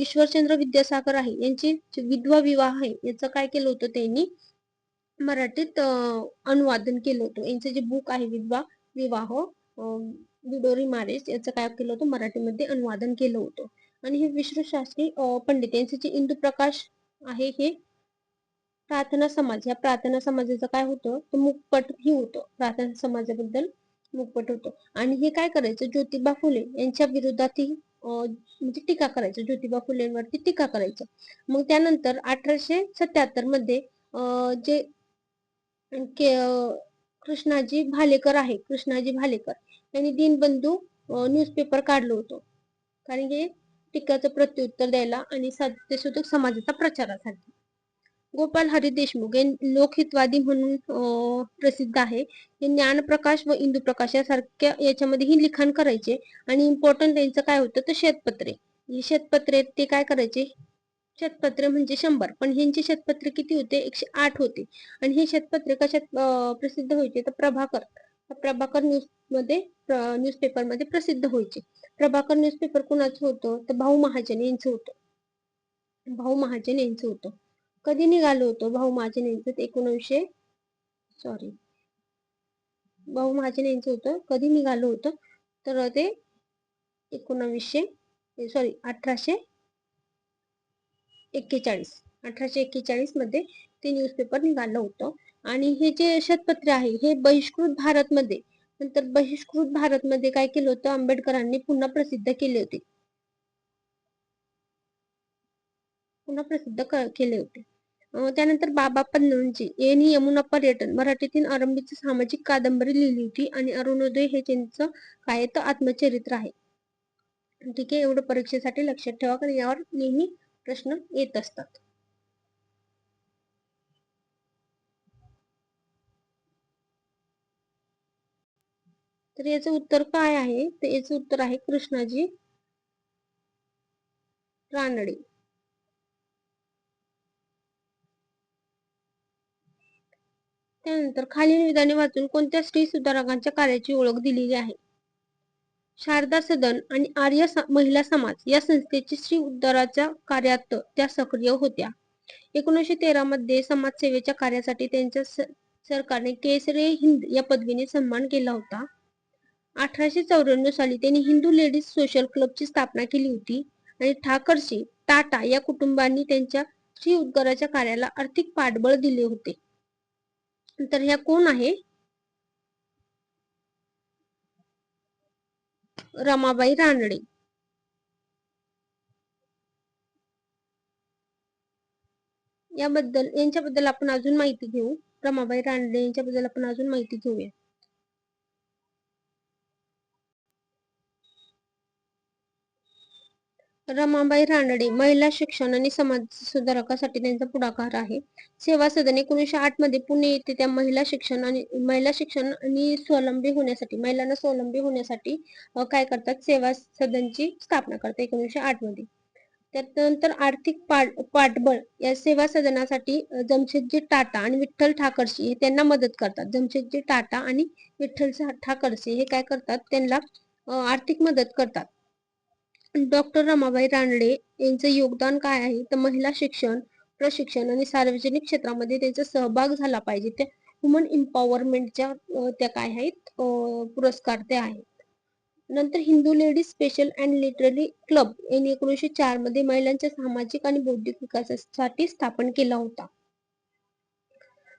ईश्वरचंद्र विद्यासागर आहे यांची विधवा विवाह आहे याचं काय केलं होतं त्यांनी? मराठीत अनुवादन केलं होतं. यांचं जे बुक आहे विधवा विवाह, विडोरी मॅरेज, याचं काय केलं होतं? मराठीमध्ये अनुवादन केलं होतं. आणि हे विष्णू शास्त्री पंडित यांचे जे इंदू प्रकाश आहे हे प्रार्थना समाज, या प्रार्थना समाजाचं काय होतं? तर मुखपट ही होतं. प्रार्थना समाजाबद्दल मुखपट होतं. आणि हे काय करायचं? ज्योतिबा फुले यांच्या विरोधातही म्हणजे टीका करायचं. ज्योतिबा फुलेंवरती टीका करायचं. मग त्यानंतर 1877 मध्ये जे कृष्णाजी भालेकर आहे, कृष्णाजी भालेकर यांनी दीनबंधू न्यूजपेपर काढलं होतं. कारण की टीकाचं प्रत्युत्तर द्यायला आणि सत्यशोधक समाजाचा प्रचारासाठी. गोपाल हरी देशमुख हे लोकहितवादी म्हणून प्रसिद्ध आहे. हे ज्ञानप्रकाश व इंदुप्रकाश यासारख्या याच्यामध्येही लिखाण करायचे. आणि इम्पॉर्टंट त्यांचं काय होतं? तर शेतपत्रे. ही शेतपत्रे ते काय करायचे? शेतपत्रे म्हणजे 100, पण ह्यांची शेतपत्रे किती होते? 108 होते. आणि हे शेतपत्रे कशात प्रसिद्ध व्हायचे? तर प्रभाकर न्यूजपेपर मध्ये प्रसिद्ध व्हायचे. प्रभाकर न्यूजपेपर कुणाचं होतं? तर भाऊ महाजन यांचं होतं. भाऊ महाजन यांचं होतं. कधी निघालं होतं भाऊ महाजन यांचं? 1900 भाऊ महाजन यांचं होतं. कधी निघालं होतं? तर ते 1841 मध्ये ते न्यूजपेपर निघालं होतं. आणि हे जे शेतपत्रे आहे हे बहिष्कृत भारतमध्ये, नंतर बहिष्कृत भारतमध्ये काय केलं होतं? आंबेडकरांनी पुन्हा प्रसिद्ध केले होते. केले होते. त्यानंतर बाबा पन्नांची यांनी यमुना पर्यटन मराठीतील आरंभीची सामाजिक कादंबरी लिहिली होती. आणि अरुणोदय हे त्यांचं काय तर आत्मचरित्र आहे. ठीक आहे, एवढं परीक्षेसाठी लक्षात ठेवा, कारण यावर नेहमी प्रश्न येत असतात. तर याचं उत्तर काय आहे? तर याचं उत्तर आहे कृष्णाजी रानडे. त्यानंतर खालील विधाने वाचून कोणत्या स्त्री सुधारकांच्या कार्याची ओळख दिलेली आहे? शारदा सदन आणि आर्य महिला समाज या संस्थेची स्त्री उद्धाराच्या कार्यात त्या सक्रिय होत्या. 1913 मध्ये समाजसेवेच्या कार्यासाठी त्यांच्या सरकारने केसरी हिंद या पदवीने सन्मान केला होता. 1894 साली त्यांनी हिंदू लेडीज सोशल क्लबची स्थापना केली होती आणि ठाकरसी टाटा या कुटुंबांनी त्यांच्या श्री उद्गाराच्या कार्याला आर्थिक पाठबळ दिले होते. तर ह्या कोण आहे? रमाबाई रानडे. यांच्याबद्दल आपण अजून माहिती घेऊ. रमाबाई रानडे यांच्याबद्दल आपण अजून माहिती घेऊया. रमाबाई रानडे महिला शिक्षण आणि समाज सुधारकासाठी त्यांचा पुढाकार आहे. सेवा सदन 1908 मध्ये पुणे येथे त्या महिला शिक्षण आणि महिलांना स्वावलंबी होण्यासाठी काय करतात, सेवा सदनची स्थापना करतात 1908 मध्ये. त्यानंतर आर्थिक पाठबळ या सेवा सदनासाठी जमशेदजी टाटा आणि विठ्ठल ठाकरसी हे त्यांना मदत करतात. जमशेदजी टाटा आणि विठ्ठल ठाकरसी हे काय करतात, त्यांना आर्थिक मदत करतात. डॉक्टर रमाबाई रानडे यांचं योगदान काय आहे, तर महिला शिक्षण, प्रशिक्षण आणि सार्वजनिक क्षेत्रामध्ये त्यांचा सहभाग झाला पाहिजे. त्या वुमन एम्पॉवरमेंटच्या त्या काय आहेत, पुरस्कार ते आहेत. नंतर Hindu ladies special and literary club यांनी 1904 मध्ये महिलांच्या सामाजिक आणि बौद्धिक विकासासाठी स्थापन केला होता.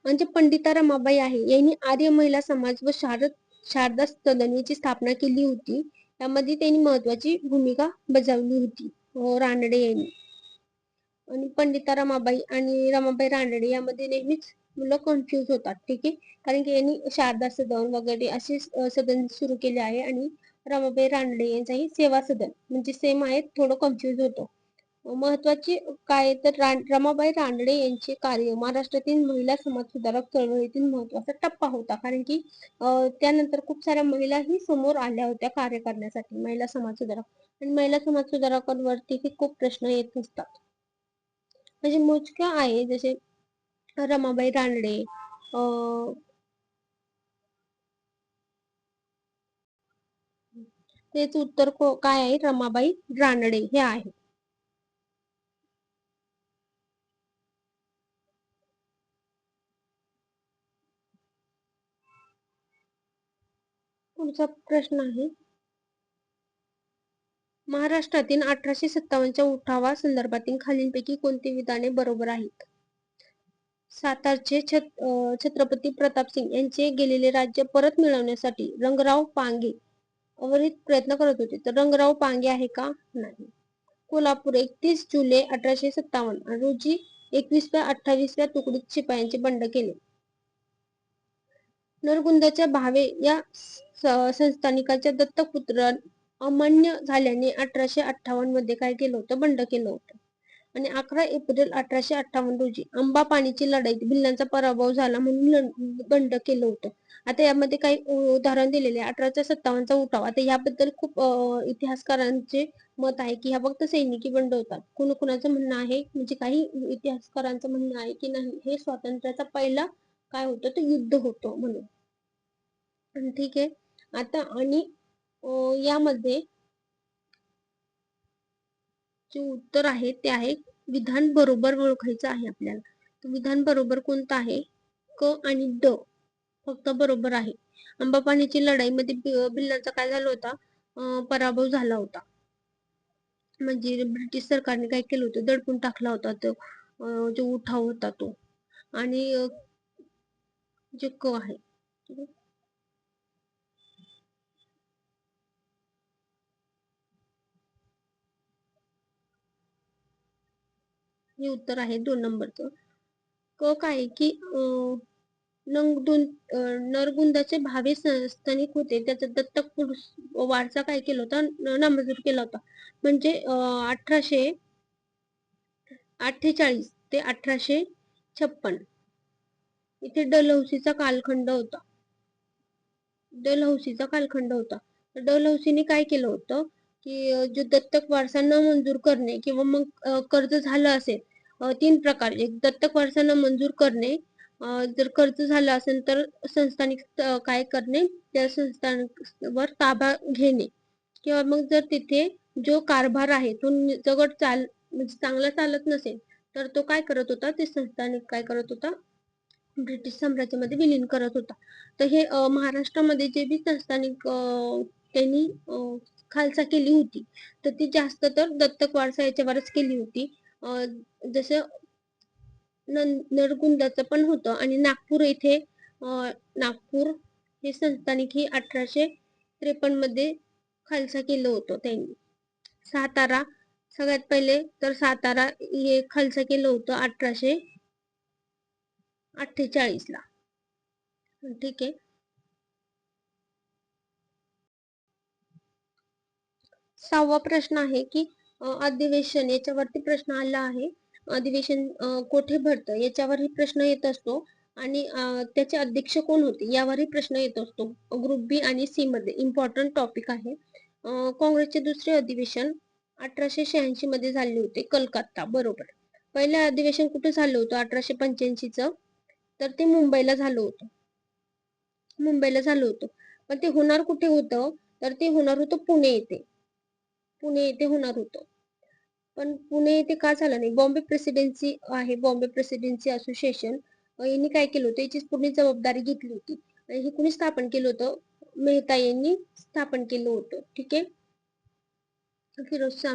म्हणजे पंडिता रमाबाई आहे यांनी आर्य महिला समाज व शारदा सदन याची स्थापना केली होती. त्यामध्ये त्यांनी महत्वाची भूमिका बजावली होती रानडे यांनी. आणि पंडिता रमाबाई आणि रमाबाई रानडे यामध्ये नेहमीच मुलं कन्फ्युज होतात. ठीक आहे, कारण की यांनी शारदा सदन वगैरे असे सदन सुरू केले आहे आणि रमाबाई रानडे यांचाही सेवा सदन म्हणजे सेम आहे, थोडं कन्फ्युज होतो. महत्वाची काय तर रमाबाई रानडे यांचे कार्य महाराष्ट्रातील महिला समाज सुधारक चळवळीतील महत्वाचा टप्पा होता. कारण की त्यानंतर खूप साऱ्या महिलाही समोर आल्या होत्या कार्य करण्यासाठी, महिला समाज सुधारक. आणि महिला समाज सुधारकांवरती खूप प्रश्न येत असतात. म्हणजे मोजक्या आहे, जसे रमाबाई रानडे, तेच उत्तर काय आहे, रमाबाई रानडे हे आहे. पुढचा प्रश्न आहे, महाराष्ट्रातील 1857च्या उठावा संदर्भातील खालीलपैकी कोणती विधाने बरोबर आहेत? सातारचे छत्रपती प्रतापसिंग यांचे गेलेले राज्य परत मिळवण्यासाठी रंगराव पांगे अविरत प्रयत्न करत होते. तर रंगराव पांगे आहे का? नाही. कोल्हापूर 31 जुलै 1857 रोजी 21व्या 28व्या तुकडीत शिपायांचे बंड केले. नरगुंदाच्या भावे या संस्थानिकाच्या दत्तक पुत्र अमान्य झाल्याने 1858 मध्ये काय केलं होतं, बंड केलं होतं. आणि 11 एप्रिल 1858 रोजी अंबापाणीची लढाईत भिल्लांचा पराभव झाला म्हणून बंड केलं होतं. आता यामध्ये काही उदाहरण दिलेले 1857चा उठाव. आता याबद्दल खूप इतिहासकारांचे मत आहे की हा फक्त सैनिकी बंड होता. कुणाचं म्हणणं आहे, म्हणजे काही इतिहासकारांचं म्हणणं आहे की नाही, हे स्वातंत्र्याचा पहिला काय होतं, तर युद्ध होतं म्हणून. ठीक आहे. आता आणि यामध्ये जे उत्तर आहे ते आहे विधान बरोबर ओळखायचं आहे आपल्याला. तर विधान बरोबर कोणतं आहे, क आणि ड फक्त बरोबर आहे. अंबापाणीची लढाईमध्ये भिल्लांचा काय झाला होता, पराभव झाला होता. म्हणजे ब्रिटिश सरकारने काय केलं होतं, दडपून टाकला होता तो जो उठाव होता तो. आणि जे क आहे, हे उत्तर आहे 2 नंबरचं. क काय की नरगुंदाचे भावे संस्थानिक होते, त्याचा दत्तक वारसा काय केला होता, नामंजूर केला होता. म्हणजे 1848 ते 1856 इथे डलहौसीचा कालखंड होता. डलहौसीचा कालखंड होता. डलहौसीने काय केलं होतं की जो दत्तक वारसा न मंजूर करणे किंवा मग कर्ज झालं असेल, 3 प्रकार. एक दत्तक वारसा न मंजूर करणे, जर कर्ज झालं असेल तर संस्थानिक काय करणे, त्या संस्थानावर ताबा घेणे, किंवा मग जर तिथे जो कारभार आहे तो म्हणजे चांगला चालत नसेल तर तो काय करत होता, ते संस्थानिक काय करत होता, ब्रिटिश साम्राज्यामध्ये विलीन करत होता. तर हे महाराष्ट्रामध्ये जे बी संस्थानिक त्यांनी खालसा केली होती, तर ती जास्त तर दत्तक वारसा याच्यावरच केली होती. जसं नरगुंदाचं पण होतं आणि नागपूर येथे नागपूर हे संस्थानिक ही 1853 मध्ये खालसा केलं होतं त्यांनी. सातारा सगळ्यात पहिले तर सातारा हे खालसा केलं होतं 1848 ला. ठीक आहे. सहावा प्रश्न आहे की अधिवेशन याच्यावरती प्रश्न आला आहे. अधिवेशन कोठे भरतं याच्यावरही प्रश्न येत असतो आणि त्याचे अध्यक्ष कोण होते यावरही प्रश्न येत असतो. ग्रुप बी आणि सी मध्ये इम्पॉर्टंट टॉपिक आहे. काँग्रेसचे दुसरे अधिवेशन 1886 मध्ये झाले होते कलकत्ता, बरोबर. पहिलं अधिवेशन कुठे झालं होतं 1885 च, तर ते मुंबईला झालं होतं. मुंबईला झालं होतं. पण ते होणार कुठे होतं, तर ते होणार होतं पुणे येथे. पुणे येथे होणार होतं. पण पुणे येथे का झालं नाही? बॉम्बे प्रेसिडेन्सी आहे, बॉम्बे प्रेसिडेन्सी असोसिएशन यांनी काय केलं होतं, याची पूर्ण जबाबदारी घेतली होती. आणि हे कुणी स्थापन केलं होतं? मेहता यांनी स्थापन केलं होतं. ठीक आहे. फिरोज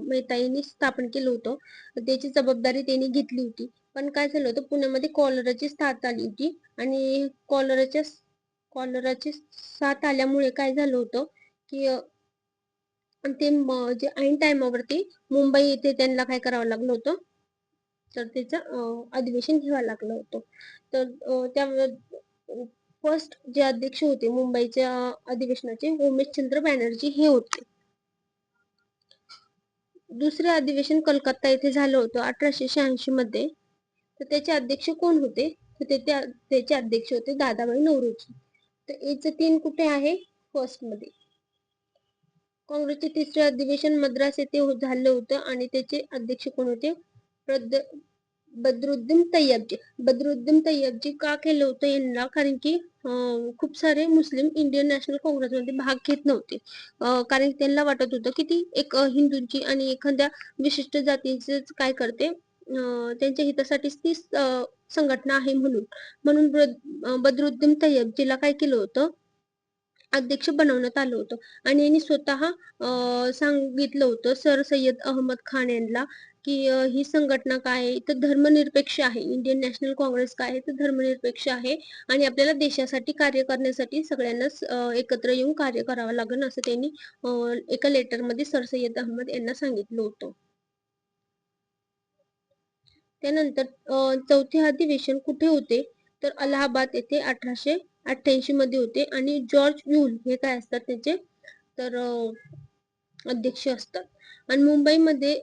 मेहता यांनी स्थापन केलं होतं. त्याची जबाबदारी त्यांनी घेतली होती. पण काय झालं होतं, पुण्यामध्ये कॉलराची साथ आली होती आणि कॉलराची साथ आल्यामुळे काय झालं होतं की ते जे ऐन टायमावरती मुंबई येथे त्यांना काय करावं लागलं होतं, तर त्याचं अधिवेशन घ्यावं लागलं होतं. तर त्या फर्स्ट जे अध्यक्ष होते मुंबईच्या अधिवेशनाचे उमेशचंद्र बॅनर्जी हे होते. दुसरे अधिवेशन कलकत्ता येथे झालं होतं 1886 मध्ये. तर त्याचे अध्यक्ष कोण होते, तर त्याचे अध्यक्ष होते दादाभाई नौरोजी. तर याचे 3 कुठे आहे, फर्स्ट मध्ये. काँग्रेसचे तिसरे अधिवेशन मद्रास येथे झालं होतं आणि त्याचे अध्यक्ष कोण होते, बद्रुद्दीन तय्यबजी. बद्रुद्दीन तय्यबजी का केलं होतं यांना, कारण की खूप सारे मुस्लिम इंडियन नॅशनल काँग्रेसमध्ये भाग घेत नव्हते. कारण त्यांना वाटत होतं की ती एक हिंदूंची आणि एखाद्या विशिष्ट जातीचे काय करते, त्यांच्या हितासाठीच ती संघटना आहे म्हणून बद्रुद्दीन तय्यबजीला काय केलं होतं, अध्यक्ष बनवण्यात आलं होतं. आणि यांनी स्वतः सांगितलं होतं सर सय्यद अहमद खान यांना की ही संघटना काय आहे, तर धर्मनिरपेक्ष आहे. इंडियन नॅशनल काँग्रेस काय आहे, तर धर्मनिरपेक्ष आहे आणि आपल्याला देशासाठी कार्य करण्यासाठी सगळ्यांनाच एकत्र येऊन कार्य करावं लागेल, असं त्यांनी एका लेटरमध्ये सर सय्यद अहमद यांना सांगितलं होतं. त्यानंतर चौथे अधिवेशन कुठे होते, तर अलाहाबाद येथे 1888 मध्ये होते आणि जॉर्ज व्ह्यूल हे काय असतात त्याचे, तर अध्यक्ष असतात. आणि मुंबईमध्ये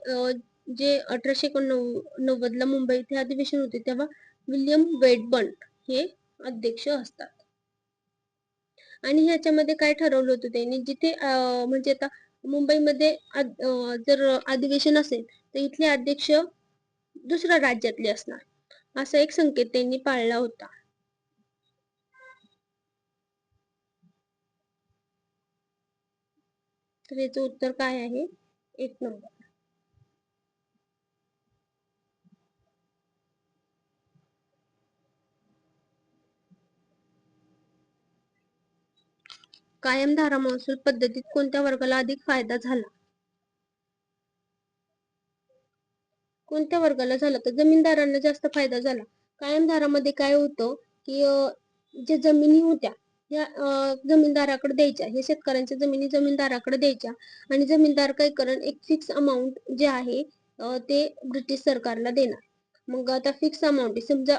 जे 1889 ला मुंबई येथे अधिवेशन होते तेव्हा विल्यम वेडबर्न हे अध्यक्ष असतात. आणि ह्याच्यामध्ये काय ठरवलं होतं त्यांनी, जिथे म्हणजे आता मुंबईमध्ये जर अधिवेशन असेल तर इथले अध्यक्ष दुसऱ्या राज्यातले असणार, असा एक संकेत त्यांनी पाळला होता. तर याचं उत्तर काय आहे, 1 नंबर. कायम धारा महसूल पद्धतीत कोणत्या वर्गाला अधिक फायदा झाला? कोणत्या वर्गाला झाला, तर जमीनदारांना जास्त फायदा झाला. कायम धारामध्ये काय होतं की जे जमिनी होत्या या जमीनदाराकडे द्यायच्या, हे शेतकऱ्यांच्या जमिनी जमीनदाराकडे द्यायच्या आणि जमीनदार काय करण, एक फिक्स अमाऊंट जे आहे ते ब्रिटिश सरकारला देणार. मग आता फिक्स अमाऊंट समजा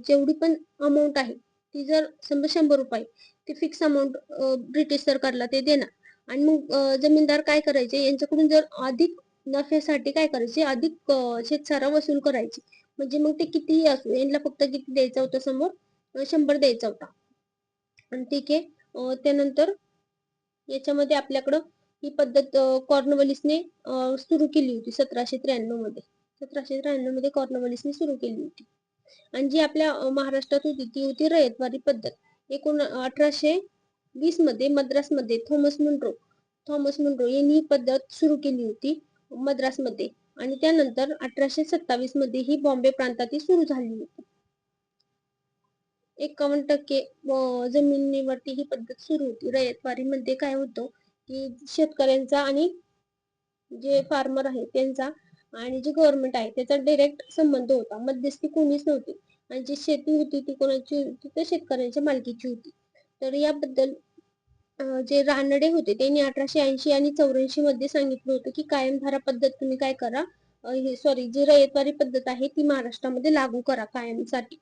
जेवढी पण अमाऊंट आहे ती जर समजा 100 रुपये, ती फिक्स अमाऊंट ब्रिटिश सरकारला ते देणार. आणि मग जमीनदार काय करायचे, यांच्याकडून जर अधिक नफ्यासाठी काय करायचे, अधिक शेतसारा वसूल करायची. म्हणजे मग ते कितीही असो, यांना फक्त किती द्यायचा होता, समोर 100 द्यायचा होता. आणि ठीक आहे. त्यानंतर याच्यामध्ये आपल्याकडं ही पद्धत कॉर्नवलिसने सुरू केली होती 1793 मध्ये. 1793 मध्ये कॉर्नवलिसने सुरू केली होती. आणि जी आपल्या महाराष्ट्रात होती ती होती रयतवारी पद्धत. 1820 मध्ये मद्रासमध्ये थॉमस मुनरो यांनी ही पद्धत सुरू केली होती मद्रासमध्ये. आणि त्यानंतर 1827 मध्ये ही बॉम्बे प्रांतात सुरू झाली होती. 51% जमिनीवरती ही पद्धत सुरू होती. रयतवारीमध्ये काय होतं की शेतकऱ्यांचा आणि जे फार्मर आहे त्यांचा आणि जे गव्हर्नमेंट आहे त्याचा डायरेक्ट संबंध होता. मध्यस्थी कोणीच नव्हती आणि जी शेती होती ती कोणाची होती तर शेतकऱ्यांच्या मालकीची होती. तर याबद्दल जे रानडे होते त्यांनी 1880 आणि 84 मध्ये सांगितलं होतं की कायमधारा पद्धत तुम्ही काय करा, जी रयतवारी पद्धत आहे ती महाराष्ट्रामध्ये लागू करा कायमसाठी.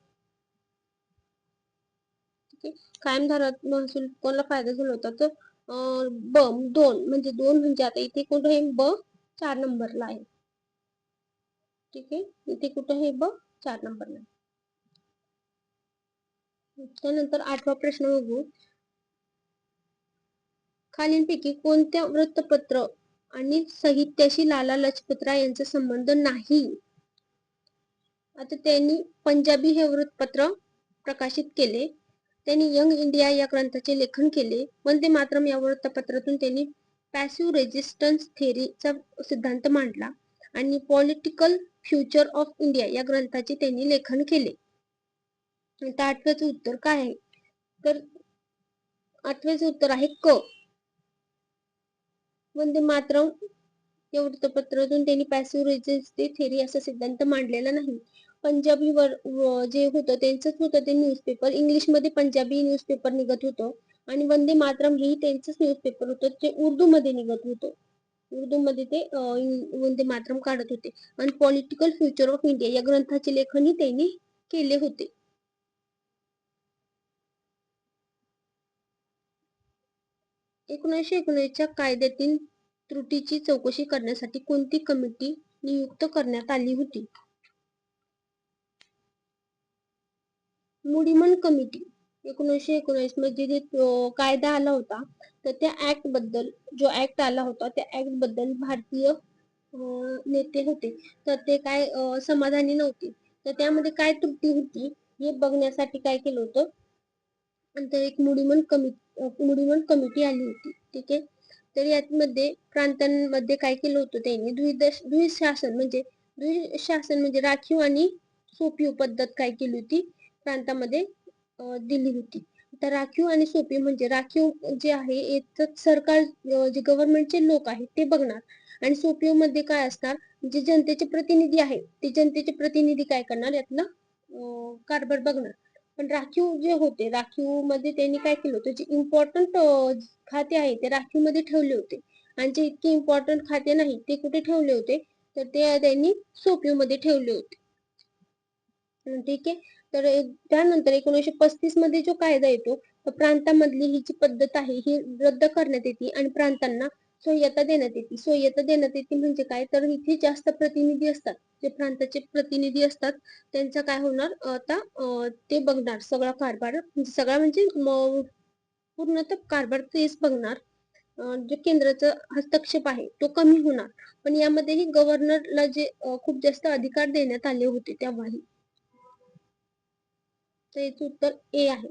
कायमधारा महसूल कोणाला फायदा झाला होता तर ब 2 म्हणजे आता इथे कुठे आहे ब 4 नंबरला आहे. ठीक आहे, इथे कुठे आहे ब 4 नंबरला. त्यानंतर 8वा प्रश्न बघू. खालीलपैकी कोणत्या वृत्तपत्र आणि साहित्याशी लाला लजपतराय यांचा संबंध नाही? आता त्यांनी पंजाबी हे वृत्तपत्र प्रकाशित केले. त्यांनी यंग इंडिया या ग्रंथाचे लेखन केले. वंदे मातरम या वृत्तपत्रातून त्यांनी पॅसिव्ह रेजिस्टन्स थेअरीचा सिद्धांत मांडला आणि पॉलिटिकल फ्युचर ऑफ इंडिया या ग्रंथाचे त्यांनी लेखन केले. आता 8वेचं उत्तर काय आहे तर 8वेचं उत्तर आहे क. वंदे मातरम या वृत्तपत्रातून त्यांनी पॅसिव्ह रेजिस्टन्स थेअरी असा सिद्धांत मांडलेला नाही. पंजाबीवर जे होतं त्यांचंच होतं ते न्यूजपेपर. इंग्लिशमध्ये पंजाबी न्यूजपेपर निघत होतं आणि वंदे मातरम हेही त्यांचंच न्यूजपेपर होतं जे उर्दूमध्ये निघत होतं. उर्दूमध्ये ते वंदे मातरम काढत होते आणि पॉलिटिकल फ्युचर ऑफ इंडिया या ग्रंथाचे लेखनही त्यांनी केले होते. 1919च्या कायद्यातील त्रुटीची चौकशी करण्यासाठी कोणती कमिटी नियुक्त करण्यात आली होती? Muddiman committee. 1919 मध्ये जे कायदा आला होता तर त्या ऍक्ट बद्दल जो ऍक्ट आला होता त्या ऍक्ट बद्दल भारतीय नेते होते तर ते काय समाधानी नव्हते. तर त्यामध्ये काय त्रुटी होती हे बघण्यासाठी काय केलं होतं नंतर एक मुडीमन कमिटी आली होती. ठीक आहे, तर यामध्ये प्रांतांमध्ये काय केलं होतं त्यांनी द्विशासन म्हणजे राखीव आणि सोपीव पद्धत काय केली होती प्रांतामध्ये दिली होती. तर राखीव आणि सोपीव म्हणजे राखीव जे आहे याच्यात सरकार जे गव्हर्नमेंटचे लोक आहेत ते बघणार आणि सोपीव मध्ये काय असणार जे जनतेचे प्रतिनिधी आहेत ते जनतेचे प्रतिनिधी काय करणार यातलं कारभार बघणार. पण राखीव जे होते राखीव मध्ये त्यांनी काय केलं होतं जे इम्पॉर्टंट खाते आहे ते राखीव मध्ये ठेवले होते आणि जे इतके इम्पॉर्टंट खाते नाही ते कुठे ठेवले होते तर ते त्यांनी सोपीव मध्ये ठेवले होते. ठीक आहे, तर त्यानंतर 1935 मध्ये जो कायदा येतो तर प्रांतामधली ही जी पद्धत आहे ही रद्द करण्यात येते आणि प्रांतांना स्वायत्ता देण्यात येते. स्वायत्ता देण्यात येते म्हणजे काय तर इथे जास्त प्रतिनिधी असतात जे प्रांताचे प्रतिनिधी असतात त्यांचा काय होणार आता ते बघणार सगळा कारभार सगळा म्हणजे पूर्णतः कारभार तेच बघणार. जे केंद्राचा हस्तक्षेप आहे तो कमी होणार पण यामध्येही गव्हर्नरला जे खूप जास्त अधिकार देण्यात आले होते तेव्हाही. तर याचं उत्तर ए आहे.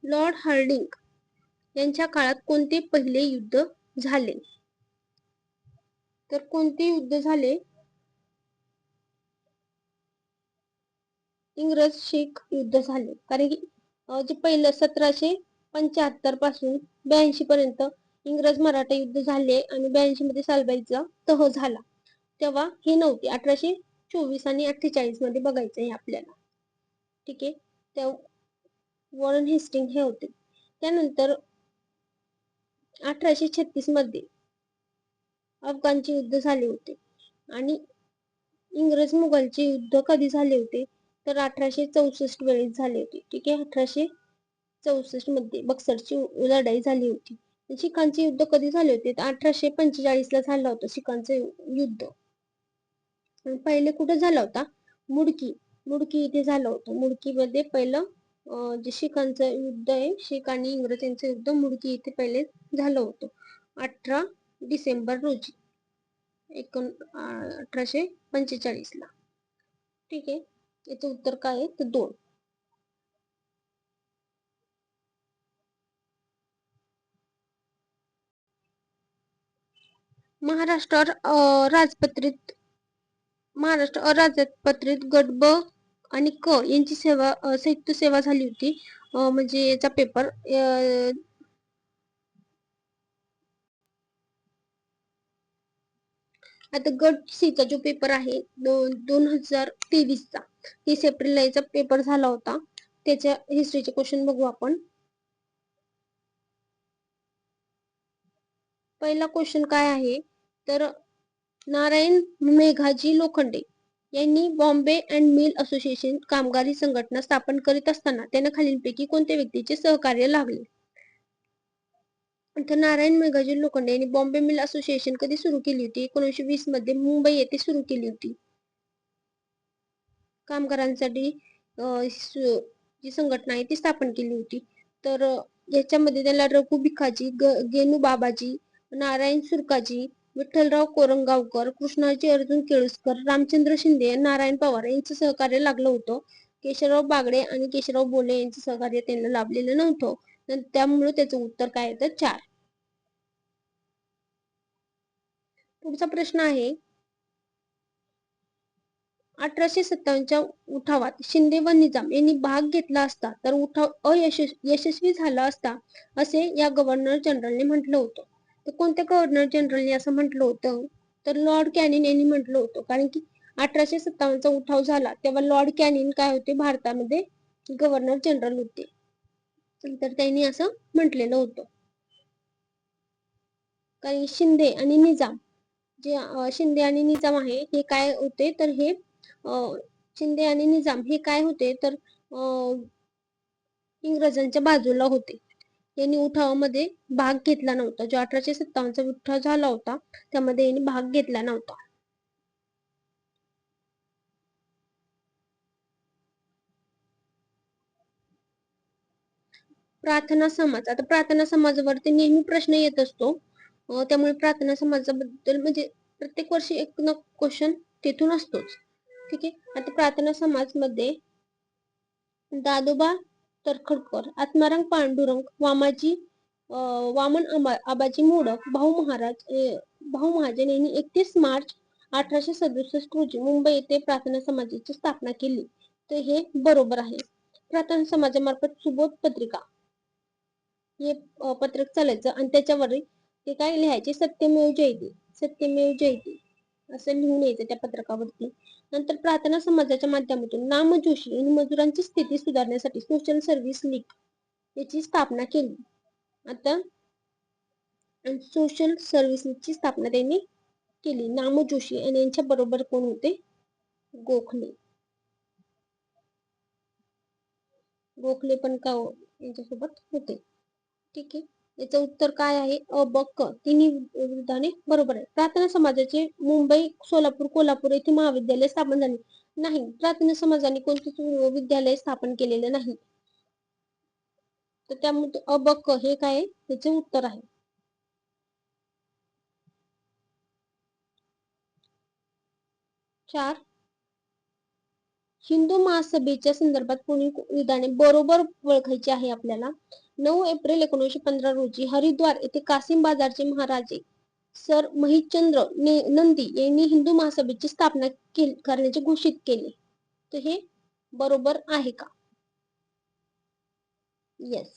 लॉर्ड हार्डिंग यांच्या काळात कोणते पहिले युद्ध झाले? तर कोणते युद्ध झाले? इंग्रज शीख युद्ध झाले. कारण की जे पहिलं 1775 पासून 82 पर्यंत इंग्रज मराठा युद्ध झाले आणि 82 मध्ये सालबाईचा तह झाला. तेव्हा हे नव्हते. 1824 आणि 48 मध्ये बघायचं आहे आपल्याला. ठीक आहे, तेव्हा वॉरेन हेस्टिंग हे होते. त्यानंतर 1836 मध्ये अफगाणचे युद्ध झाले होते आणि इंग्रज मुघलचे युद्ध कधी झाले होते तर 1864 वेळेस झाले होते. ठीक आहे, 1864 मध्ये बक्सरची लढाई झाली होती. शिखांचे युद्ध कधी झाले होते तर 1845 ला झालं होतं शिखांचं युद्ध. पहिले कुठे झाला होता मुडकी इथे झालं होतं. मुडकी मध्ये पहिलं जे शिखांचं युद्ध आहे शीख आणि इंग्रज यांचं युद्ध मुडकी इथे पहिले झालं होतं 18 डिसेंबर रोजी 1845 ला. ठीक आहे, याचं उत्तर काय आहे तर 2. महाराष्ट्रावर अराजपत्रित गट ब आणि क यांची संयुक्त सेवा झाली होती. म्हणजे याचा पेपर आता गट सी चा जो पेपर आहे 2023 चा 30 एप्रिलला याचा पेपर झाला होता. त्याच्या हिस्ट्रीचे क्वेश्चन बघू आपण. पहिला क्वेश्चन काय आहे तर नारायण मेघाजी लोखंडे यांनी बॉम्बे अँड मिल असोसिएशन कामगारी संघटना स्थापन करीत असताना त्यांना खालीलपैकी कोणत्या व्यक्तीचे सहकार्य लाभले. तर नारायण मेघाजी लोखंडे यांनी बॉम्बे मिल असोसिएशन कधी सुरू केली होती? 1920 मध्ये मुंबई येथे सुरू केली होती. कामगारांसाठी जी संघटना आहे ती स्थापन केली होती. तर याच्यामध्ये त्याला रघु भिकाजी, गेनू बाबाजी, नारायण सुरकाजी, विठ्ठलराव कोरंगावकर, कृष्णाजी अर्जुन केळुसकर, रामचंद्र शिंदे, नारायण पवार यांचं सहकार्य लागलं होतं. केशवराव बागडे आणि केशवराव बोले यांचं सहकार्य त्यांना लाभलेलं नव्हतं. त्यामुळे त्याचं उत्तर काय येतं? 4. पुढचा प्रश्न आहे 1857च्या उठावात शिंदे व निजाम यांनी भाग घेतला असता तर उठाव यशस्वी झाला असता असे या गव्हर्नर जनरलने म्हटलं होतं. तर कोणत्या गव्हर्नर जनरलने असं म्हटलं होतं? तर लॉर्ड कॅनिंग यांनी म्हटलं होतं. कारण की 1857चा उठाव झाला तेव्हा लॉर्ड कॅनिंग काय होते? भारतामध्ये गव्हर्नर जनरल होते. तर त्यांनी असं म्हटलेलं होतं. कारण शिंदे आणि निजाम शिंदे आणि निजाम आहे हे काय होते तर हे शिंदे आणि निजाम हे काय होते तर इंग्रजांच्या बाजूला होते. यांनी उठावामध्ये भाग घेतला नव्हता. जो 1857चा उठाव झाला होता त्यामध्ये यांनी भाग घेतला नव्हता. प्रार्थना समाज. आता प्रार्थना समाजावरती नेहमी प्रश्न येत असतो. त्यामुळे प्रार्थना समाजाबद्दल म्हणजे प्रत्येक वर्षी एक ना क्वेश्चन तिथून असतोच. ठीक आहे. आता प्रार्थना समाज मध्ये दादोबा तरखडकर, आत्माराम पांडुरंग, वामन आबाजी मोडक, भाऊ महाजन यांनी 31 मार्च 1867 रोजी मुंबई येथे प्रार्थना समाजाची स्थापना केली. तर हे बरोबर आहे. प्रार्थना समाजामार्फत सुबोध पत्रिका हे पत्रक चालायचं आणि त्याच्यावर ते काय लिहायचे? सत्यमेव जयते, सत्यमेव जयते असं लिहून यायचं त्या पत्रकावरती. नंतर प्रार्थना समाजाच्या माध्यमातून नाम जोशी यांनी मजुरांची स्थिती सुधारण्यासाठी सोशल सर्व्हिस लीग याची स्थापना केली. आता सोशल सर्व्हिस लीगची स्थापना त्यांनी केली. नाम जोशी आणि यांच्या बरोबर कोण होते? गोखले. गोखले पण का यांच्यासोबत होते. ठीक आहे. याचं उत्तर काय आहे? अ, ब, क तिन्ही विधाने बरोबर आहे. प्रार्थना समाजाचे मुंबई, सोलापूर, कोल्हापूर येथे महाविद्यालय स्थापन झाले नाही. प्रार्थना समाजाने कोणतेच विद्यालय स्थापन केलेले नाही. तर त्यामुळे अ, ब, क हे काय त्याचे उत्तर आहे. 4. हिंदू महासभेच्या संदर्भात कोणी विधाने बरोबर ओळखायची आहे आपल्याला. 9 एप्रिल 1915 रोजी हरिद्वार येथे कासिम बाजारचे महाराजे सर महिचंद्र नंदी यांनी हिंदू महासभेची स्थापना करण्याचे घोषित केले. तर हे बरोबर आहे का? येस,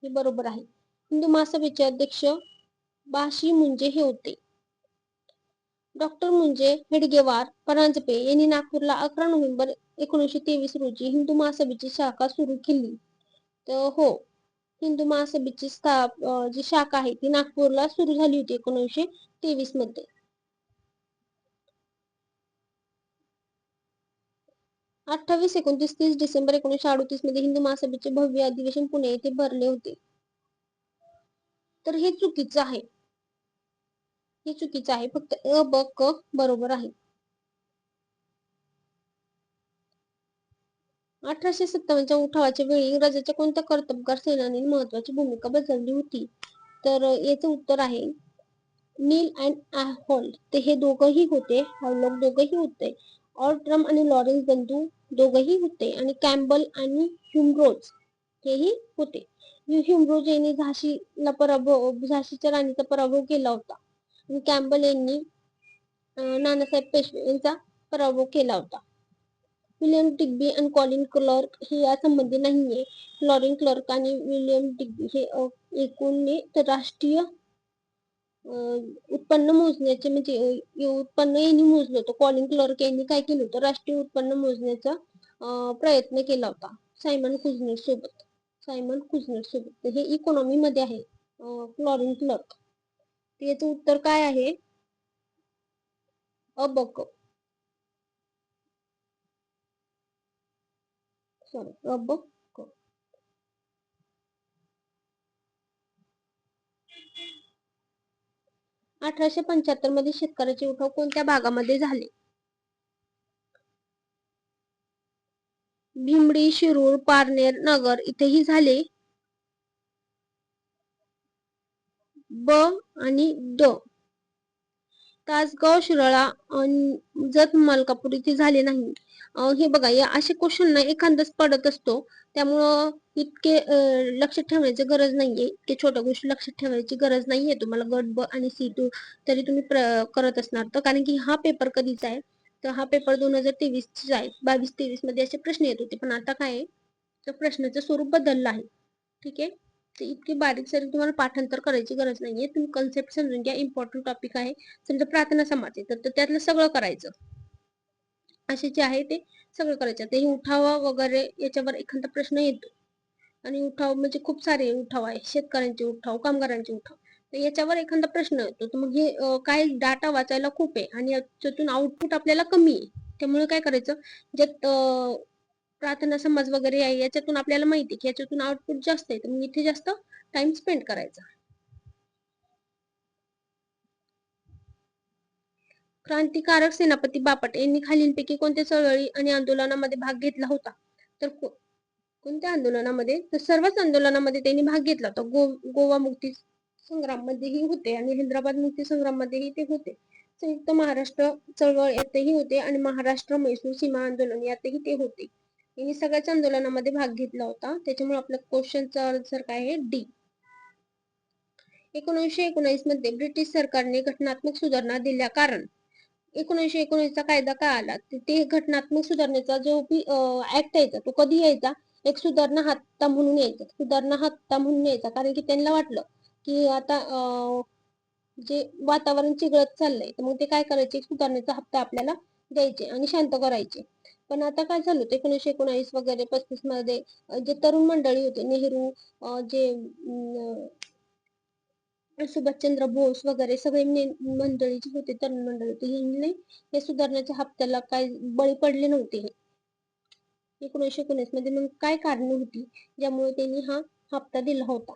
हे बरोबर आहे. हिंदू महासभेचे अध्यक्ष बाशी मुंजे हे होते. डॉक्टर मुंजे हेडगेवार परांजपे यांनी नागपूरला 11 नोव्हेंबर 1923 रोजी हिंदू महासभेची शाखा सुरू केली. तर हो, हिंदू महासभेची जी शाखा आहे ती नागपूरला सुरू झाली होती 1923 मध्ये. 28, 29, 30 डिसेंबर 1938 मध्ये हिंदू महासभेचे भव्य अधिवेशन पुणे येथे भरले होते. तर हे चुकीचं आहे. हे चुकीचं आहे. फक्त अ, ब, क बरोबर आहे. 1857च्या उठावाच्या वेळी इंग्रजांच्या कोणत्या कर्तबगार सेनानीने महत्वाची भूमिका बजावली होती? तर याचं उत्तर आहे नील अँड होल्ड. ते हे दोघंही होते. हावलॉक दोघंही होते. ऑल्ट्रम आणि लॉरेन्स बंधू दोघंही होते. आणि कॅम्बल आणि ह्युमरोज हेही होते. ह्युमरोज यांनी झाशीच्या राणीचा पराभव केला होता. कॅम्पबेल यांनी नानासाहेब पेशवे यांचा पराभव केला होता. विलियम डिग्बी आणि कॉलिन क्लर्क हे यासंबंधी नाहीये. लॉरेन क्लर्क आणि विलियम डिग्बी हे एकूण राष्ट्रीय उत्पन्न मोजण्याचे म्हणजे उत्पन्न यांनी मोजलं होतं. कॉलिन क्लर्क यांनी काय केलं होतं, राष्ट्रीय उत्पन्न मोजण्याचा प्रयत्न केला होता सायमन कुझनेट सोबत. हे इकॉनॉमी मध्ये आहे क्लॉरिन क्लर्क. याचं उत्तर काय आहे, अबक. सॉरी, अबक. 1875 मध्ये शेतकऱ्याचे उठाव कोणत्या भागामध्ये झाले? भिमडी, शिरूर, पारनेर, नगर इथेही झाले. ब आणि ड. तासगाव, शिराळा, जत, मलकापूर इथे झाले नाही. हे बघा, या असे क्वेश्चन ना एखादच पडत असतो, त्यामुळं इतके लक्षात ठेवण्याची गरज नाहीये. इतके छोट्या गोष्टी लक्षात ठेवायची गरज नाहीये तुम्हाला. गट ब आणि C2 तरी तुम्ही करत असणार. तर कारण की हा पेपर कधीचा आहे, तर हा पेपर 2023 चा आहे. 22-23 मध्ये असे प्रश्न येत होते, पण आता काय आहे, तर प्रश्नाचं स्वरूप बदललं आहे. ठीक आहे. तर इतकी बारीक सारीक तुम्हाला पाठांतर करायची गरज नाहीये. तुम्ही कन्सेप्ट समजून घ्या. इम्पॉर्टंट टॉपिक आहे. समजा प्रार्थना समाज आहे, तर त्यातलं सगळं करायचं. असे जे आहे ते सगळं करायचं. ते उठावा वगैरे याच्यावर एखादा प्रश्न येतो, आणि उठाव म्हणजे खूप सारे उठाव आहे. शेतकऱ्यांचे उठाव, कामगारांचे उठाव, तर याच्यावर एखादा प्रश्न येतो. तर मग हे काय डाटा वाचायला खूप आहे आणि याच्यातून आउटपुट आपल्याला कमी आहे. त्यामुळे काय करायचं, ज्यात प्रार्थना समाज वगैरे आहे याच्यातून आपल्याला माहिती की याच्यातून आउटपुट जास्त आहे, तर मग इथे जास्त टाइम स्पेंड करायचा. क्रांतिकारक सेनापती बापट यांनी खालीलपैकी कोणत्या चळवळी आणि आंदोलनामध्ये भाग घेतला होता? तर कोणत्या आंदोलनामध्ये? तर सर्वच आंदोलनामध्ये त्यांनी भाग घेतला होता. गोवा मुक्ती संग्राम मध्येही होते आणि हैदराबाद मुक्ती संग्राम मध्येही ते होते. संयुक्त महाराष्ट्र चळवळ यातही होते आणि महाराष्ट्र मैसूर सीमा आंदोलन यातही ते होते. यांनी सगळ्याच आंदोलनामध्ये भाग घेतला होता. त्याच्यामुळे आपल्या क्वेश्चनचा आन्सर काय आहे, डी. 1919 मध्ये ब्रिटिश सरकारने घटनात्मक सुधारणा दिल्या कारण 1919 चा कायदा काय आला, ते घटनात्मक सुधारणेचा जो ऍक्ट यायचा तो कधी यायचा, एक सुधारणा हप्ता म्हणून यायचा. कारण की त्यांना वाटलं की आता जे वातावरण चिघळत चाललंय, तर मग ते काय करायचे, सुधारणेचा हप्ता आपल्याला द्यायचे आणि शांत करायचे. पण आता काय झालं, 1919 वगैरे 35 मध्ये जे तरुण मंडळी होते, नेहरू, जे सुभाषचंद्र बोस वगैरे सगळे मंडळी जी होते, तरुण मंडळी होते, यांनी हे सुधारण्याच्या हप्त्याला काय बळी पडले नव्हते. 1919 मध्ये मग काय कारण होती ज्यामुळे त्यांनी हा हप्ता दिला होता?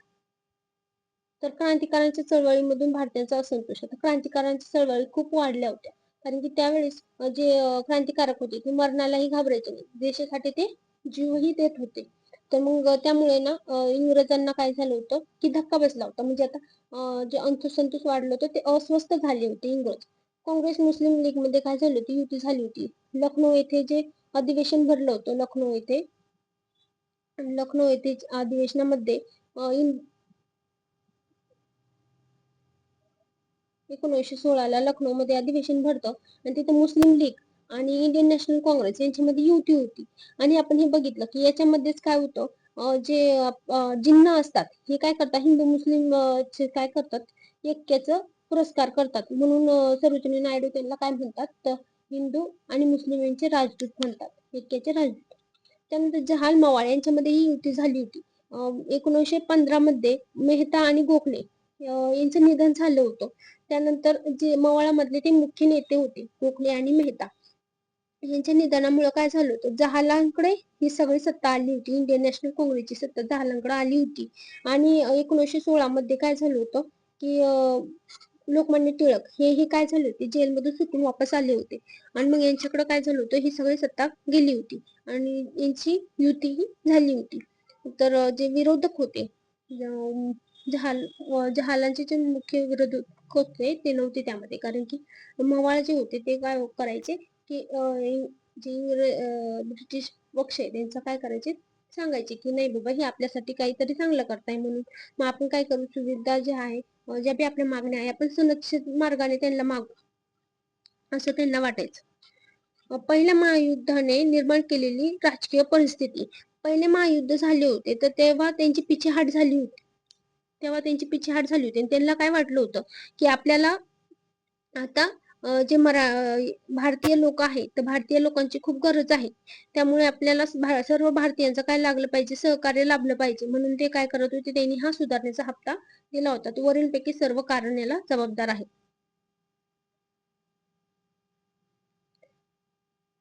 तर क्रांतिकारांच्या चळवळीमधून भारतीयांचा असंतोष. आता क्रांतिकारांच्या चळवळी खूप वाढल्या होत्या, कारण की त्यावेळेस जे क्रांतिकारक होते ते मरणालाही घाबरायचे नाही, देशासाठी ते जीवही देत होते. तर मग त्यामुळे ना इंग्रजांना काय झालं होतं की धक्का बसला होता. म्हणजे आता जे अंतुसंतोष वाढलं होतं, ते अस्वस्थ झाले होते इंग्रज. काँग्रेस मुस्लिम लीग मध्ये काय झालं होती, युती झाली होती. लखनौ येथे जे अधिवेशन भरलं होतं, लखनौ येथे अधिवेशनामध्ये 1916 लखनौ मध्ये अधिवेशन भरतं आणि तिथे मुस्लिम लीग आणि इंडियन नॅशनल काँग्रेस यांच्यामध्ये युती होती. आणि आपण हे बघितलं की याच्यामध्येच काय होतं, जे जिन्ना असतात हे काय करतात, हिंदू मुस्लिम काय करतात, ऐक्याचं पुरस्कार करतात. म्हणून सरोजिनी नायडू त्यांना काय म्हणतात, तर हिंदू आणि मुस्लिम यांचे राजदूत म्हणतात, ऐक्याचे राजदूत. त्यानंतर जहाल मवाळ यांच्यामध्ये ही युती झाली होती. 1915 मध्ये मेहता आणि गोखले यांचं निधन झालं होतं. त्यानंतर जे मवाळामधले ते मुख्य नेते होते, गोखले आणि मेहता, यांच्या निधनामुळे काय झालं होतं, जहालांकडे ही सगळी सत्ता आली होती. इंडियन नॅशनल काँग्रेसची सत्ता जहालांकडे आली होती. आणि 1916 मध्ये काय झालं होतं की लोकमान्य टिळक हे काय झाले होते, जेलमधून सुटून वापस आले होते. आणि मग यांच्याकडे काय झालं होतं, ही सगळी सत्ता गेली होती आणि यांची युतीही झाली होती. तर जे विरोधक होते, जहालांचे जे मुख्य विरोधक होते ते नव्हते त्यामध्ये. कारण की मवाळ जे होते ते काय करायचे की जे ब्रिटिश पक्ष आहे त्यांचं काय करायचे, सांगायचे की नाही बाबा हे आपल्यासाठी काहीतरी चांगलं करताय म्हणून. मग आपण काय करू, सुविधा ज्या आहे, ज्या बी आपल्या मागण्या आहे, आपण सुनिश्चित मार्गाने त्यांना मागू, असं त्यांना वाटायचं. पहिल्या महायुद्धाने निर्माण केलेली राजकीय परिस्थिती. पहिले महायुद्ध झाले होते तर तेव्हा त्यांची पिछेहाट झाली होती. आणि त्यांना काय वाटलं होतं की आपल्याला आता जे भारतीय लोक आहेत तर भारतीय लोकांची खूप गरज आहे. त्यामुळे आपल्याला सर्व भारतीयांचं काय लागलं पाहिजे, सहकार्य लाभलं पाहिजे, म्हणून ते काय करत होते, त्यांनी हा सुधारणेचा हप्ता दिला होता. तो वरीलपैकी सर्व कारण याला जबाबदार आहे.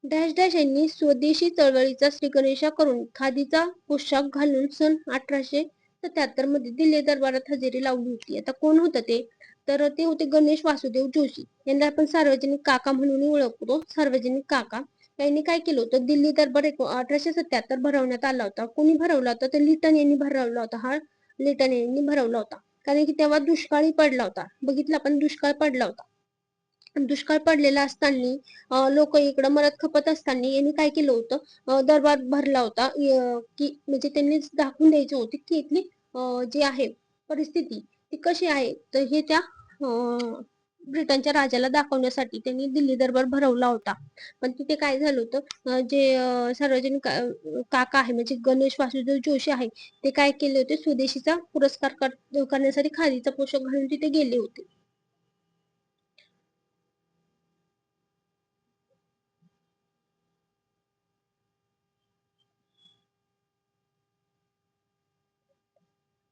डॅश डॅश यांनी स्वदेशी चळवळीचा श्रीगणेशा करून खादीचा पोशाख घालून सन 1877 मध्ये दिल्ली दरबारात हजेरी लावली होती. आता कोण होतं ते, तर ते होते गणेश वासुदेव जोशी. यांना आपण सार्वजनिक काका म्हणून ओळखतो. सार्वजनिक काका यांनी काय केलं होतं, दिल्ली दरबार 1877 भरवण्यात आला होता. कोणी भरवला होता, तर लिटन यांनी भरवला होता. लिटन यांनी भरवला होता, कारण की तेव्हा दुष्काळी पडला होता. बघितलं आपण, दुष्काळ पडला होता. दुष्काळ पडलेला असताना लोक इकडं मरत खपत असताना यांनी काय केलं होतं, दरबार भरला होता, की म्हणजे त्यांनी दाखवून द्यायचे होते की इथली जी आहे परिस्थिती ती कशी आहे. तर हे त्या ब्रिटनच्या राजाला दाखवण्यासाठी त्यांनी दिल्ली दरबार भरवला होता. पण तिथे काय झालं होतं, जे सार्वजनिक काका आहे म्हणजे गणेश वासुदेव जोशी आहे, ते काय केले होते, स्वदेशीचा पुरस्कार करण्यासाठी खादीचा पोशाख घालून तिथे गेले होते.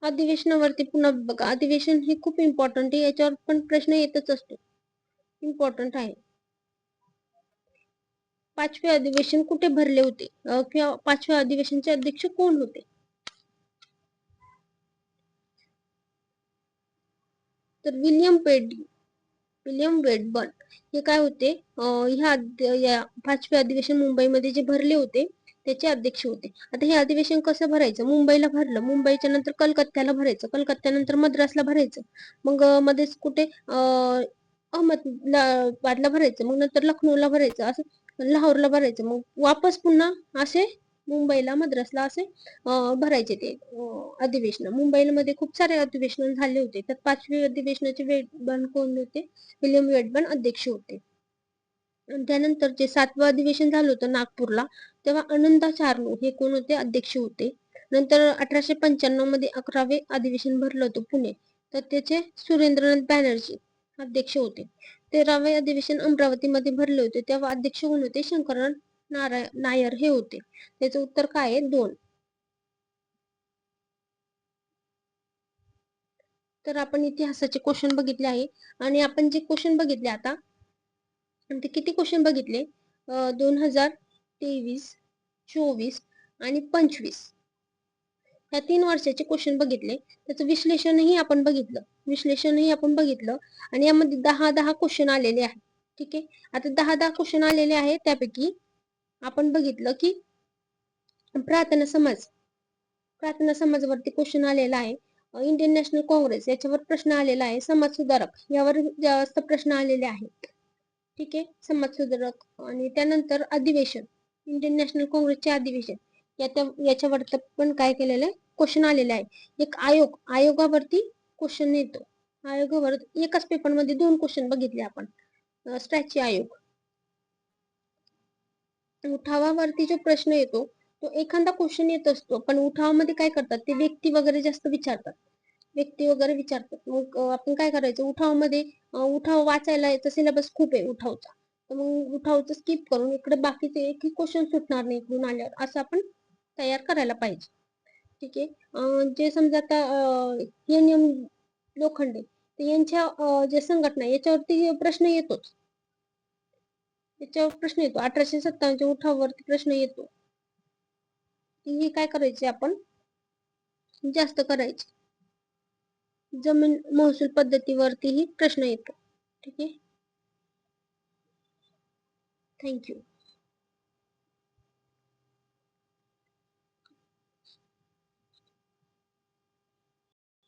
अधिवेशनावरती पुन्हा बघा, अधिवेशन हे खूप इम्पॉर्टंट आहे, याच्यावर पण प्रश्न येतच असतो, इम्पॉर्टंट आहे. पाचवे अधिवेशन कुठे भरले होते, किंवा पाचव्या अधिवेशनचे अध्यक्ष कोण होते, तर विलियम वेडबर्न हे काय होते, या पाचवे अधिवेशन मुंबईमध्ये जे भरले होते त्याचे अध्यक्ष होते. आता हे अधिवेशन कसं भरायचं, मुंबईला भरलं, मुंबईच्या नंतर कलकत्त्याला भरायचं, कलकत्त्यानंतर मद्रासला भरायचं, मग मध्येच कुठे अहमदाबादला भरायचं, मग नंतर लखनौला भरायचं, असं लाहोरला भरायचं, मग वापस पुन्हा असे मुंबईला मद्रासला असे भरायचे ते अधिवेशन. मुंबईमध्ये खूप सारे अधिवेशन झाले होते. तर पाचवी अधिवेशनाचे वेडबर्न कोण होते, विलियम वेडबर्न अध्यक्ष होते. त्यानंतर जे 7वं अधिवेशन झालं होतं नागपूरला, तेव्हा आनंदा चार्नो हे कोण होते, अध्यक्ष होते. नंतर 1895 मध्ये 11वे अधिवेशन भरलं होतं पुणे, तर त्याचे सुरेंद्रनाथ बॅनर्जी अध्यक्ष होते. 13वे अधिवेशन अमरावतीमध्ये भरले होते, तेव्हा अध्यक्ष कोण होते, शंकरराव नायर हे होते. त्याचं उत्तर काय आहे, 2. तर आपण इतिहासाचे क्वेश्चन बघितले आहे, आणि आपण जे क्वेश्चन बघितले आता, ते किती क्वेश्चन बघितले, 2023, 24 आणि 25 ह्या 3 वर्षाचे क्वेश्चन बघितले. त्याचं विश्लेषणही आपण बघितलं, आणि यामध्ये 10 क्वेश्चन आलेले आहेत. ठीक आहे, आता 10 क्वेश्चन आलेले आहेत, त्यापैकी आपण बघितलं की प्रार्थना समाजावरती क्वेश्चन आलेला आहे, इंडियन नॅशनल काँग्रेस याच्यावर प्रश्न आलेला आहे, समाज सुधारक यावर जास्त प्रश्न आलेले आहेत. ठीक आहे, समाज सुधारक. आणि त्यानंतर अधिवेशन, इंडियन नॅशनल काँग्रेसचे अधिवेशन याच्यावर पण काय केलेलं आहे, क्वेश्चन आलेले आहे. एक आयोगावरती क्वेश्चन येतो. आयोगावर एकाच पेपरमध्ये 2 क्वेश्चन बघितले आपण. स्ट्रॅची आयोग. उठावावरती जो प्रश्न येतो तो एखादा क्वेश्चन येत असतो, पण उठावामध्ये काय करतात, ते व्यक्ती वगैरे जास्त विचारतात. मग आपण काय करायचं, उठाव वाचायला याचा सिलेबस खूप आहे उठावचा, तर मग उठावचं स्किप करून इकडे बाकीचे एकही क्वेश्चन सुटणार नाही इकडून आल्यावर, असं आपण तयार करायला पाहिजे. ठीक आहे, जे समजा आता एन लोखंडे, यांच्या जे संघटना याच्यावरती प्रश्न येतोच. 1857च्या उठावावरती प्रश्न येतो, हे काय करायचे आपण, जास्त करायचे. जमीन महसूल पद्धतीवरतीही प्रश्न येतो. ठीक आहे, थँक्यू.